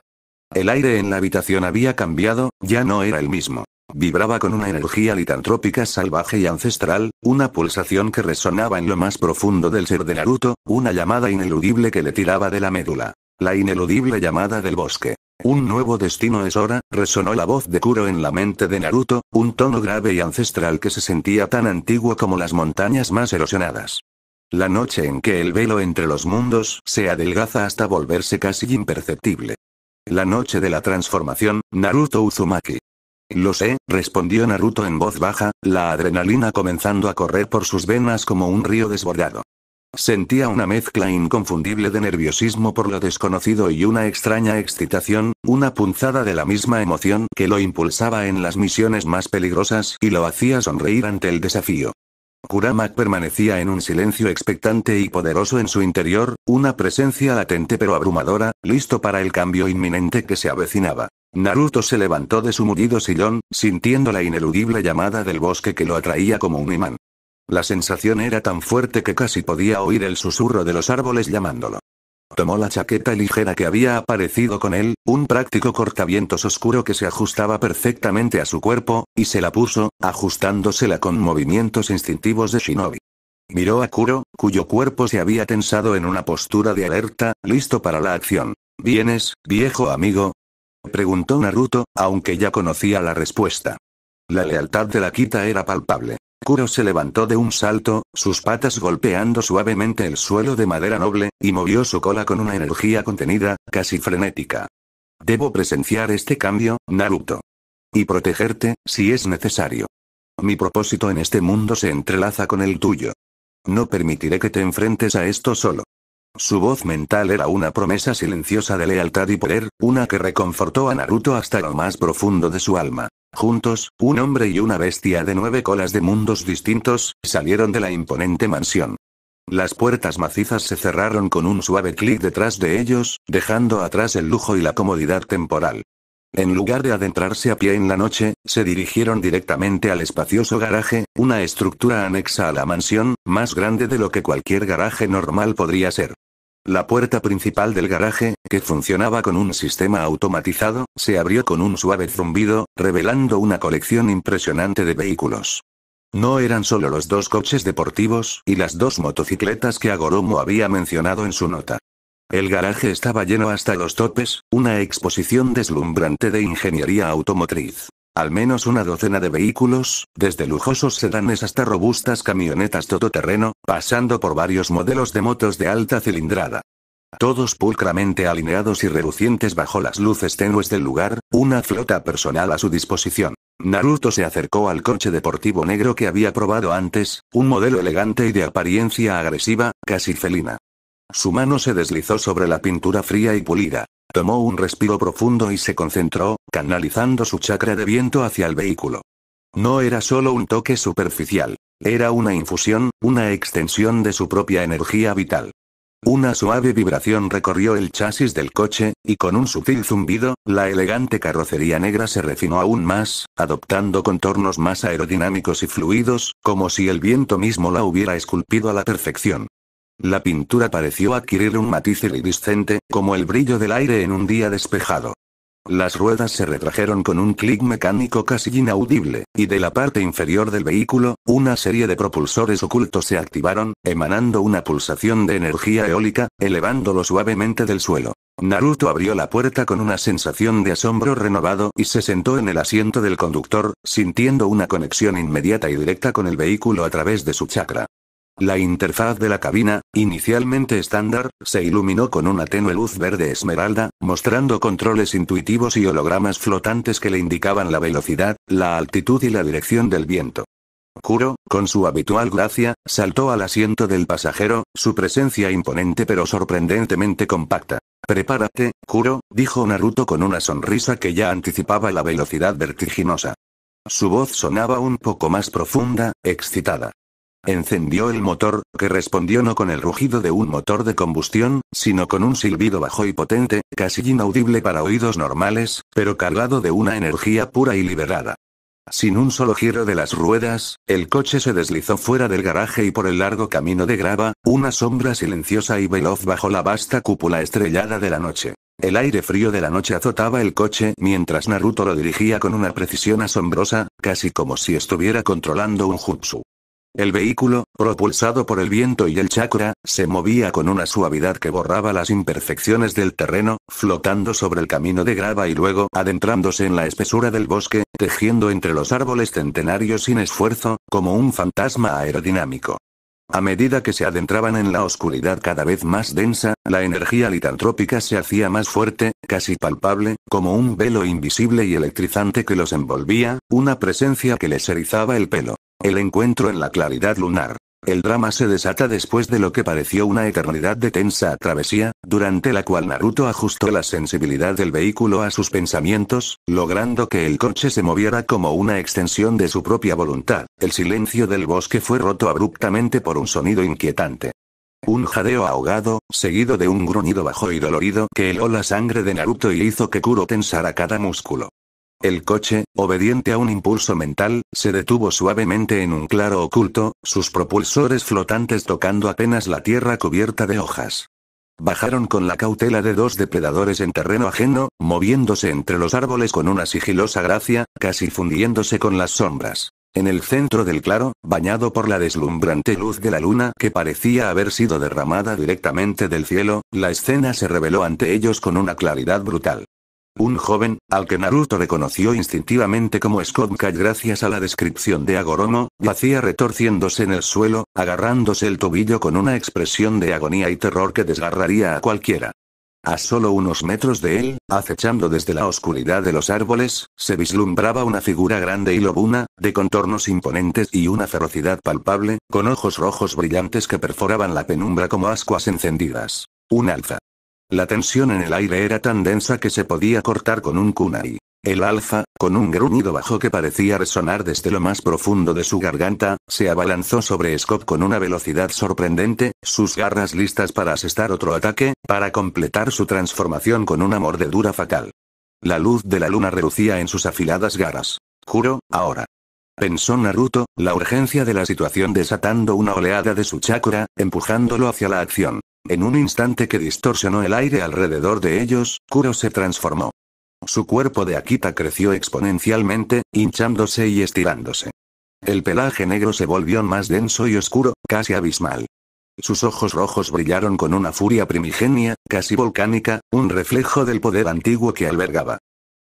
El aire en la habitación había cambiado, ya no era el mismo. Vibraba con una energía licantrópica salvaje y ancestral, una pulsación que resonaba en lo más profundo del ser de Naruto, una llamada ineludible que le tiraba de la médula. La ineludible llamada del bosque. Un nuevo destino es hora, resonó la voz de Kuro en la mente de Naruto, un tono grave y ancestral que se sentía tan antiguo como las montañas más erosionadas. La noche en que el velo entre los mundos se adelgaza hasta volverse casi imperceptible. La noche de la transformación, Naruto Uzumaki. Lo sé, respondió Naruto en voz baja, la adrenalina comenzando a correr por sus venas como un río desbordado. Sentía una mezcla inconfundible de nerviosismo por lo desconocido y una extraña excitación, una punzada de la misma emoción que lo impulsaba en las misiones más peligrosas y lo hacía sonreír ante el desafío. Kurama permanecía en un silencio expectante y poderoso en su interior, una presencia latente pero abrumadora, listo para el cambio inminente que se avecinaba. Naruto se levantó de su mullido sillón, sintiendo la ineludible llamada del bosque que lo atraía como un imán. La sensación era tan fuerte que casi podía oír el susurro de los árboles llamándolo. Tomó la chaqueta ligera que había aparecido con él, un práctico cortavientos oscuro que se ajustaba perfectamente a su cuerpo, y se la puso, ajustándosela con movimientos instintivos de shinobi. Miró a Kuro, cuyo cuerpo se había tensado en una postura de alerta, listo para la acción. ¿Vienes, viejo amigo?, preguntó Naruto, aunque ya conocía la respuesta. La lealtad de la Kita era palpable. Kuro se levantó de un salto, sus patas golpeando suavemente el suelo de madera noble, y movió su cola con una energía contenida, casi frenética. Debo presenciar este cambio, Naruto. Y protegerte, si es necesario. Mi propósito en este mundo se entrelaza con el tuyo. No permitiré que te enfrentes a esto solo. Su voz mental era una promesa silenciosa de lealtad y poder, una que reconfortó a Naruto hasta lo más profundo de su alma. Juntos, un hombre y una bestia de 9 colas de mundos distintos, salieron de la imponente mansión. Las puertas macizas se cerraron con un suave clic detrás de ellos, dejando atrás el lujo y la comodidad temporal. En lugar de adentrarse a pie en la noche, se dirigieron directamente al espacioso garaje, una estructura anexa a la mansión, más grande de lo que cualquier garaje normal podría ser. La puerta principal del garaje, que funcionaba con un sistema automatizado, se abrió con un suave zumbido, revelando una colección impresionante de vehículos. No eran solo los 2 coches deportivos y las 2 motocicletas que Agoromo había mencionado en su nota. El garaje estaba lleno hasta los topes, una exposición deslumbrante de ingeniería automotriz. Al menos una docena de vehículos, desde lujosos sedanes hasta robustas camionetas todoterreno, pasando por varios modelos de motos de alta cilindrada. Todos pulcramente alineados y relucientes bajo las luces tenues del lugar, una flota personal a su disposición. Naruto se acercó al coche deportivo negro que había probado antes, un modelo elegante y de apariencia agresiva, casi felina. Su mano se deslizó sobre la pintura fría y pulida. Tomó un respiro profundo y se concentró, canalizando su chakra de viento hacia el vehículo. No era solo un toque superficial. Era una infusión, una extensión de su propia energía vital. Una suave vibración recorrió el chasis del coche, y con un sutil zumbido, la elegante carrocería negra se refinó aún más, adoptando contornos más aerodinámicos y fluidos, como si el viento mismo la hubiera esculpido a la perfección. La pintura pareció adquirir un matiz iridiscente, como el brillo del aire en un día despejado. Las ruedas se retrajeron con un clic mecánico casi inaudible, y de la parte inferior del vehículo, una serie de propulsores ocultos se activaron, emanando una pulsación de energía eólica, elevándolo suavemente del suelo. Naruto abrió la puerta con una sensación de asombro renovado y se sentó en el asiento del conductor, sintiendo una conexión inmediata y directa con el vehículo a través de su chakra. La interfaz de la cabina, inicialmente estándar, se iluminó con una tenue luz verde esmeralda, mostrando controles intuitivos y hologramas flotantes que le indicaban la velocidad, la altitud y la dirección del viento. Kuro, con su habitual gracia, saltó al asiento del pasajero, su presencia imponente pero sorprendentemente compacta. «Prepárate, Kuro», dijo Naruto con una sonrisa que ya anticipaba la velocidad vertiginosa. Su voz sonaba un poco más profunda, excitada. Encendió el motor, que respondió no con el rugido de un motor de combustión, sino con un silbido bajo y potente, casi inaudible para oídos normales, pero cargado de una energía pura y liberada. Sin un solo giro de las ruedas, el coche se deslizó fuera del garaje y por el largo camino de grava, una sombra silenciosa y veloz bajo la vasta cúpula estrellada de la noche. El aire frío de la noche azotaba el coche mientras Naruto lo dirigía con una precisión asombrosa, casi como si estuviera controlando un jutsu. El vehículo, propulsado por el viento y el chakra, se movía con una suavidad que borraba las imperfecciones del terreno, flotando sobre el camino de grava y luego adentrándose en la espesura del bosque, tejiendo entre los árboles centenarios sin esfuerzo, como un fantasma aerodinámico. A medida que se adentraban en la oscuridad cada vez más densa, la energía litantrópica se hacía más fuerte, casi palpable, como un velo invisible y electrizante que los envolvía, una presencia que les erizaba el pelo. El encuentro en la claridad lunar. El drama se desata después de lo que pareció una eternidad de tensa travesía, durante la cual Naruto ajustó la sensibilidad del vehículo a sus pensamientos, logrando que el coche se moviera como una extensión de su propia voluntad. El silencio del bosque fue roto abruptamente por un sonido inquietante. Un jadeo ahogado, seguido de un gruñido bajo y dolorido que heló la sangre de Naruto y hizo que Kuro tensara cada músculo. El coche, obediente a un impulso mental, se detuvo suavemente en un claro oculto, sus propulsores flotantes tocando apenas la tierra cubierta de hojas. Bajaron con la cautela de dos depredadores en terreno ajeno, moviéndose entre los árboles con una sigilosa gracia, casi fundiéndose con las sombras. En el centro del claro, bañado por la deslumbrante luz de la luna que parecía haber sido derramada directamente del cielo, la escena se reveló ante ellos con una claridad brutal. Un joven, al que Naruto reconoció instintivamente como Scott Kage gracias a la descripción de Agoromo, yacía retorciéndose en el suelo, agarrándose el tobillo con una expresión de agonía y terror que desgarraría a cualquiera. A solo unos metros de él, acechando desde la oscuridad de los árboles, se vislumbraba una figura grande y lobuna, de contornos imponentes y una ferocidad palpable, con ojos rojos brillantes que perforaban la penumbra como ascuas encendidas. Un alfa. La tensión en el aire era tan densa que se podía cortar con un kunai. El alfa, con un gruñido bajo que parecía resonar desde lo más profundo de su garganta, se abalanzó sobre Scott con una velocidad sorprendente, sus garras listas para asestar otro ataque, para completar su transformación con una mordedura fatal. La luz de la luna relucía en sus afiladas garras. «Juro, ahora», pensó Naruto, la urgencia de la situación desatando una oleada de su chakra, empujándolo hacia la acción. En un instante que distorsionó el aire alrededor de ellos, Kuro se transformó. Su cuerpo de Akita creció exponencialmente, hinchándose y estirándose. El pelaje negro se volvió más denso y oscuro, casi abismal. Sus ojos rojos brillaron con una furia primigenia, casi volcánica, un reflejo del poder antiguo que albergaba.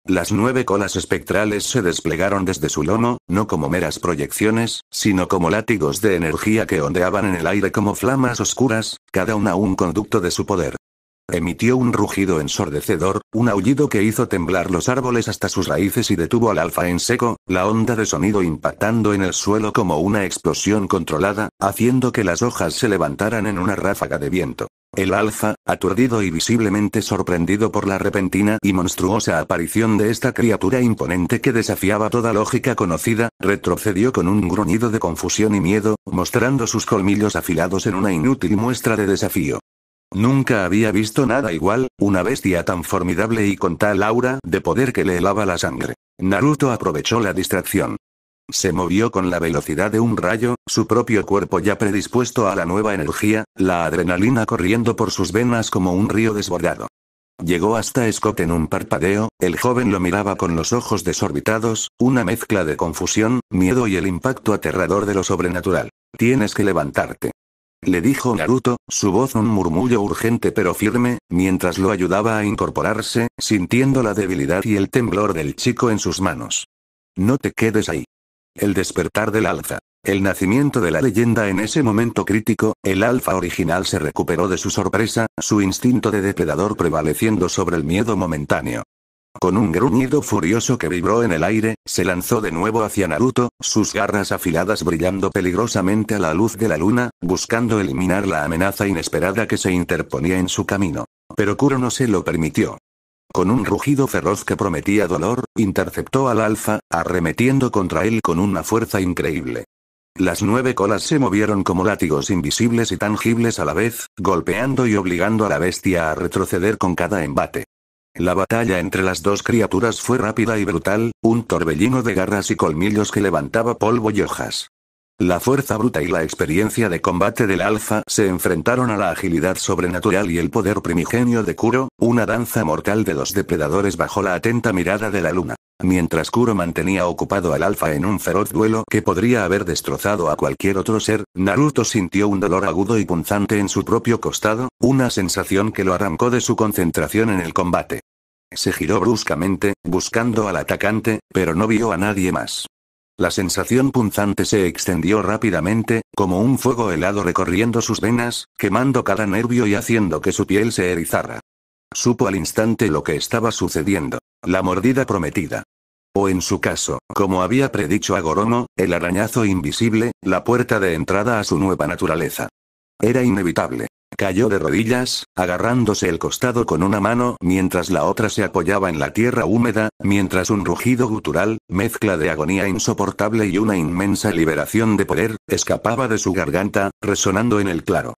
Las 9 colas espectrales se desplegaron desde su lomo, no como meras proyecciones, sino como látigos de energía que ondeaban en el aire como flamas oscuras, cada una un conducto de su poder. Emitió un rugido ensordecedor, un aullido que hizo temblar los árboles hasta sus raíces y detuvo al alfa en seco, la onda de sonido impactando en el suelo como una explosión controlada, haciendo que las hojas se levantaran en una ráfaga de viento. El alfa, aturdido y visiblemente sorprendido por la repentina y monstruosa aparición de esta criatura imponente que desafiaba toda lógica conocida, retrocedió con un gruñido de confusión y miedo, mostrando sus colmillos afilados en una inútil muestra de desafío. Nunca había visto nada igual, una bestia tan formidable y con tal aura de poder que le helaba la sangre. Naruto aprovechó la distracción. Se movió con la velocidad de un rayo, su propio cuerpo ya predispuesto a la nueva energía, la adrenalina corriendo por sus venas como un río desbordado. llegó hasta Scott en un parpadeo. El joven lo miraba con los ojos desorbitados, una mezcla de confusión, miedo y el impacto aterrador de lo sobrenatural. Tienes que levantarte, le dijo Naruto, su voz un murmullo urgente pero firme, mientras lo ayudaba a incorporarse, sintiendo la debilidad y el temblor del chico en sus manos. No te quedes ahí. El despertar del alfa. El nacimiento de la leyenda. En ese momento crítico, el alfa original se recuperó de su sorpresa, su instinto de depredador prevaleciendo sobre el miedo momentáneo. Con un gruñido furioso que vibró en el aire, se lanzó de nuevo hacia Naruto, sus garras afiladas brillando peligrosamente a la luz de la luna, buscando eliminar la amenaza inesperada que se interponía en su camino. Pero Kuro no se lo permitió. Con un rugido feroz que prometía dolor, interceptó al alfa, arremetiendo contra él con una fuerza increíble. Las 9 colas se movieron como látigos invisibles y tangibles a la vez, golpeando y obligando a la bestia a retroceder con cada embate. La batalla entre las dos criaturas fue rápida y brutal, un torbellino de garras y colmillos que levantaba polvo y hojas. La fuerza bruta y la experiencia de combate del alfa se enfrentaron a la agilidad sobrenatural y el poder primigenio de Kuro, una danza mortal de dos depredadores bajo la atenta mirada de la luna. Mientras Kuro mantenía ocupado al alfa en un feroz duelo que podría haber destrozado a cualquier otro ser, Naruto sintió un dolor agudo y punzante en su propio costado, una sensación que lo arrancó de su concentración en el combate. Se giró bruscamente, buscando al atacante, pero no vio a nadie más. La sensación punzante se extendió rápidamente, como un fuego helado recorriendo sus venas, quemando cada nervio y haciendo que su piel se erizara. Supo al instante lo que estaba sucediendo. La mordida prometida. O en su caso, como había predicho Agoromo, el arañazo invisible, la puerta de entrada a su nueva naturaleza. Era inevitable. Cayó de rodillas, agarrándose el costado con una mano mientras la otra se apoyaba en la tierra húmeda, mientras un rugido gutural, mezcla de agonía insoportable y una inmensa liberación de poder, escapaba de su garganta, resonando en el claro.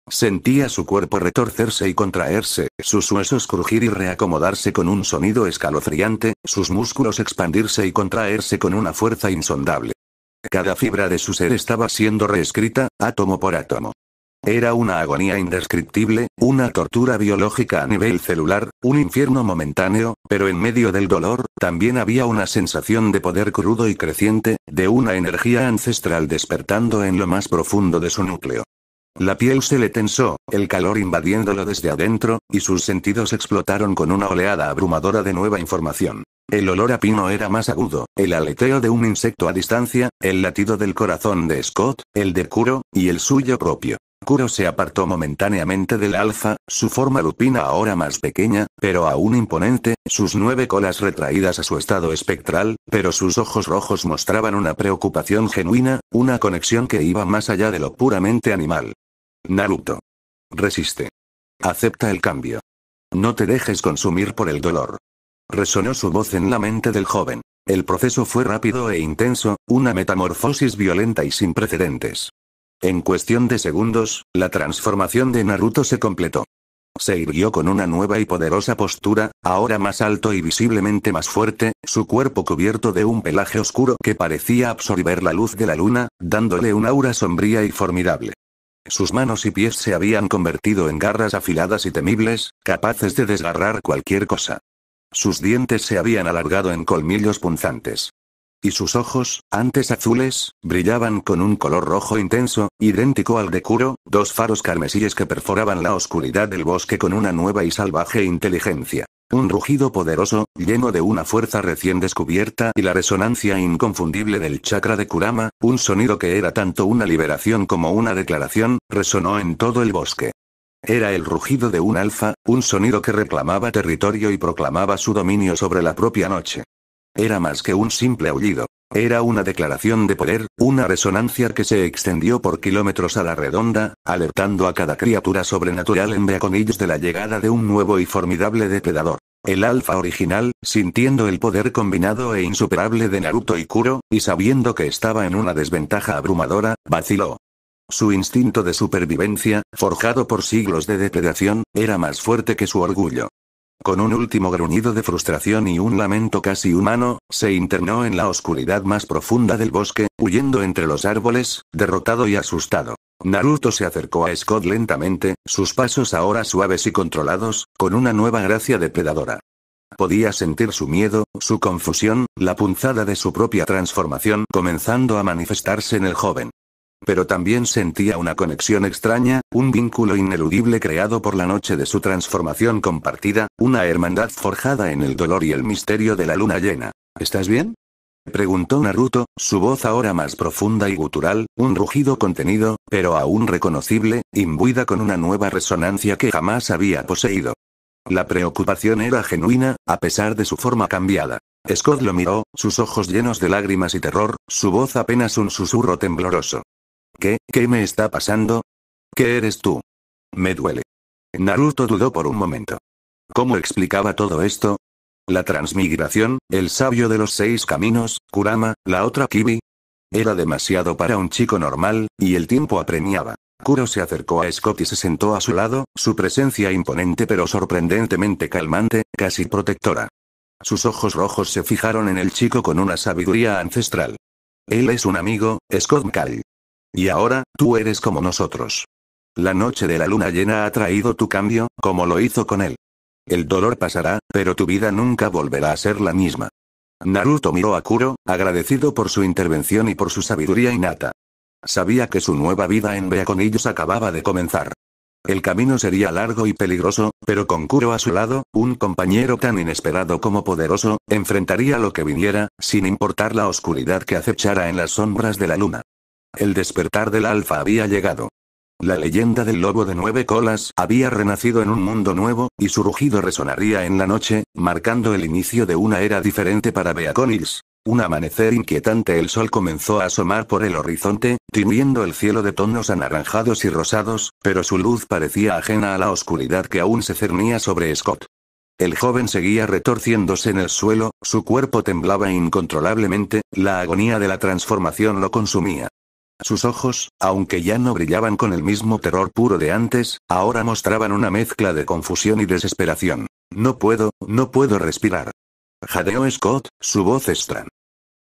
Sentía su cuerpo retorcerse y contraerse, sus huesos crujir y reacomodarse con un sonido escalofriante, sus músculos expandirse y contraerse con una fuerza insondable. Cada fibra de su ser estaba siendo reescrita, átomo por átomo. Era una agonía indescriptible, una tortura biológica a nivel celular, un infierno momentáneo, pero en medio del dolor, también había una sensación de poder crudo y creciente, de una energía ancestral despertando en lo más profundo de su núcleo. La piel se le tensó, el calor invadiéndolo desde adentro, y sus sentidos explotaron con una oleada abrumadora de nueva información. El olor a pino era más agudo, el aleteo de un insecto a distancia, el latido del corazón de Scott, el de Kuro, y el suyo propio. Kuro se apartó momentáneamente del alfa, su forma lupina ahora más pequeña, pero aún imponente, sus 9 colas retraídas a su estado espectral, pero sus ojos rojos mostraban una preocupación genuina, una conexión que iba más allá de lo puramente animal. Naruto. Resiste. Acepta el cambio. No te dejes consumir por el dolor. Resonó su voz en la mente del joven. El proceso fue rápido e intenso, una metamorfosis violenta y sin precedentes. En cuestión de segundos, la transformación de Naruto se completó. Se irguió con una nueva y poderosa postura, ahora más alto y visiblemente más fuerte, su cuerpo cubierto de un pelaje oscuro que parecía absorber la luz de la luna, dándole un aura sombría y formidable. Sus manos y pies se habían convertido en garras afiladas y temibles, capaces de desgarrar cualquier cosa. Sus dientes se habían alargado en colmillos punzantes. Y sus ojos, antes azules, brillaban con un color rojo intenso, idéntico al de Kuro, dos faros carmesíes que perforaban la oscuridad del bosque con una nueva y salvaje inteligencia. Un rugido poderoso, lleno de una fuerza recién descubierta y la resonancia inconfundible del chakra de Kurama, un sonido que era tanto una liberación como una declaración, resonó en todo el bosque. Era el rugido de un alfa, un sonido que reclamaba territorio y proclamaba su dominio sobre la propia noche. Era más que un simple aullido. Era una declaración de poder, una resonancia que se extendió por kilómetros a la redonda, alertando a cada criatura sobrenatural en Beaconillos de la llegada de un nuevo y formidable depredador. El alfa original, sintiendo el poder combinado e insuperable de Naruto y Kuro, y sabiendo que estaba en una desventaja abrumadora, vaciló. Su instinto de supervivencia, forjado por siglos de depredación, era más fuerte que su orgullo. Con un último gruñido de frustración y un lamento casi humano, se internó en la oscuridad más profunda del bosque, huyendo entre los árboles, derrotado y asustado. Naruto se acercó a Scott lentamente, sus pasos ahora suaves y controlados, con una nueva gracia depredadora. Podía sentir su miedo, su confusión, la punzada de su propia transformación comenzando a manifestarse en el joven. Pero también sentía una conexión extraña, un vínculo ineludible creado por la noche de su transformación compartida, una hermandad forjada en el dolor y el misterio de la luna llena. ¿Estás bien?, preguntó Naruto, su voz ahora más profunda y gutural, un rugido contenido, pero aún reconocible, imbuida con una nueva resonancia que jamás había poseído. La preocupación era genuina, a pesar de su forma cambiada. Scott lo miró, sus ojos llenos de lágrimas y terror, su voz apenas un susurro tembloroso. ¿Qué me está pasando? ¿Qué eres tú? Me duele. Naruto dudó por un momento. ¿Cómo explicaba todo esto? La transmigración, el sabio de los 6 caminos, Kurama, la otra Kibi. Era demasiado para un chico normal, y el tiempo apremiaba. Kuro se acercó a Scott y se sentó a su lado, su presencia imponente pero sorprendentemente calmante, casi protectora. Sus ojos rojos se fijaron en el chico con una sabiduría ancestral. Él es un amigo, Scott Kall. Y ahora, tú eres como nosotros. La noche de la luna llena ha traído tu cambio, como lo hizo con él. El dolor pasará, pero tu vida nunca volverá a ser la misma. Naruto miró a Kuro, agradecido por su intervención y por su sabiduría innata. Sabía que su nueva vida en Beaconillos acababa de comenzar. El camino sería largo y peligroso, pero con Kuro a su lado, un compañero tan inesperado como poderoso, enfrentaría lo que viniera, sin importar la oscuridad que acechara en las sombras de la luna. El despertar del alfa había llegado. La leyenda del lobo de 9 colas había renacido en un mundo nuevo, y su rugido resonaría en la noche, marcando el inicio de una era diferente para Beacon Hills. Un amanecer inquietante, el sol comenzó a asomar por el horizonte, tiñendo el cielo de tonos anaranjados y rosados, pero su luz parecía ajena a la oscuridad que aún se cernía sobre Scott. El joven seguía retorciéndose en el suelo, su cuerpo temblaba incontrolablemente, la agonía de la transformación lo consumía. Sus ojos, aunque ya no brillaban con el mismo terror puro de antes, ahora mostraban una mezcla de confusión y desesperación. No puedo respirar. Jadeó Scott, su voz extraña.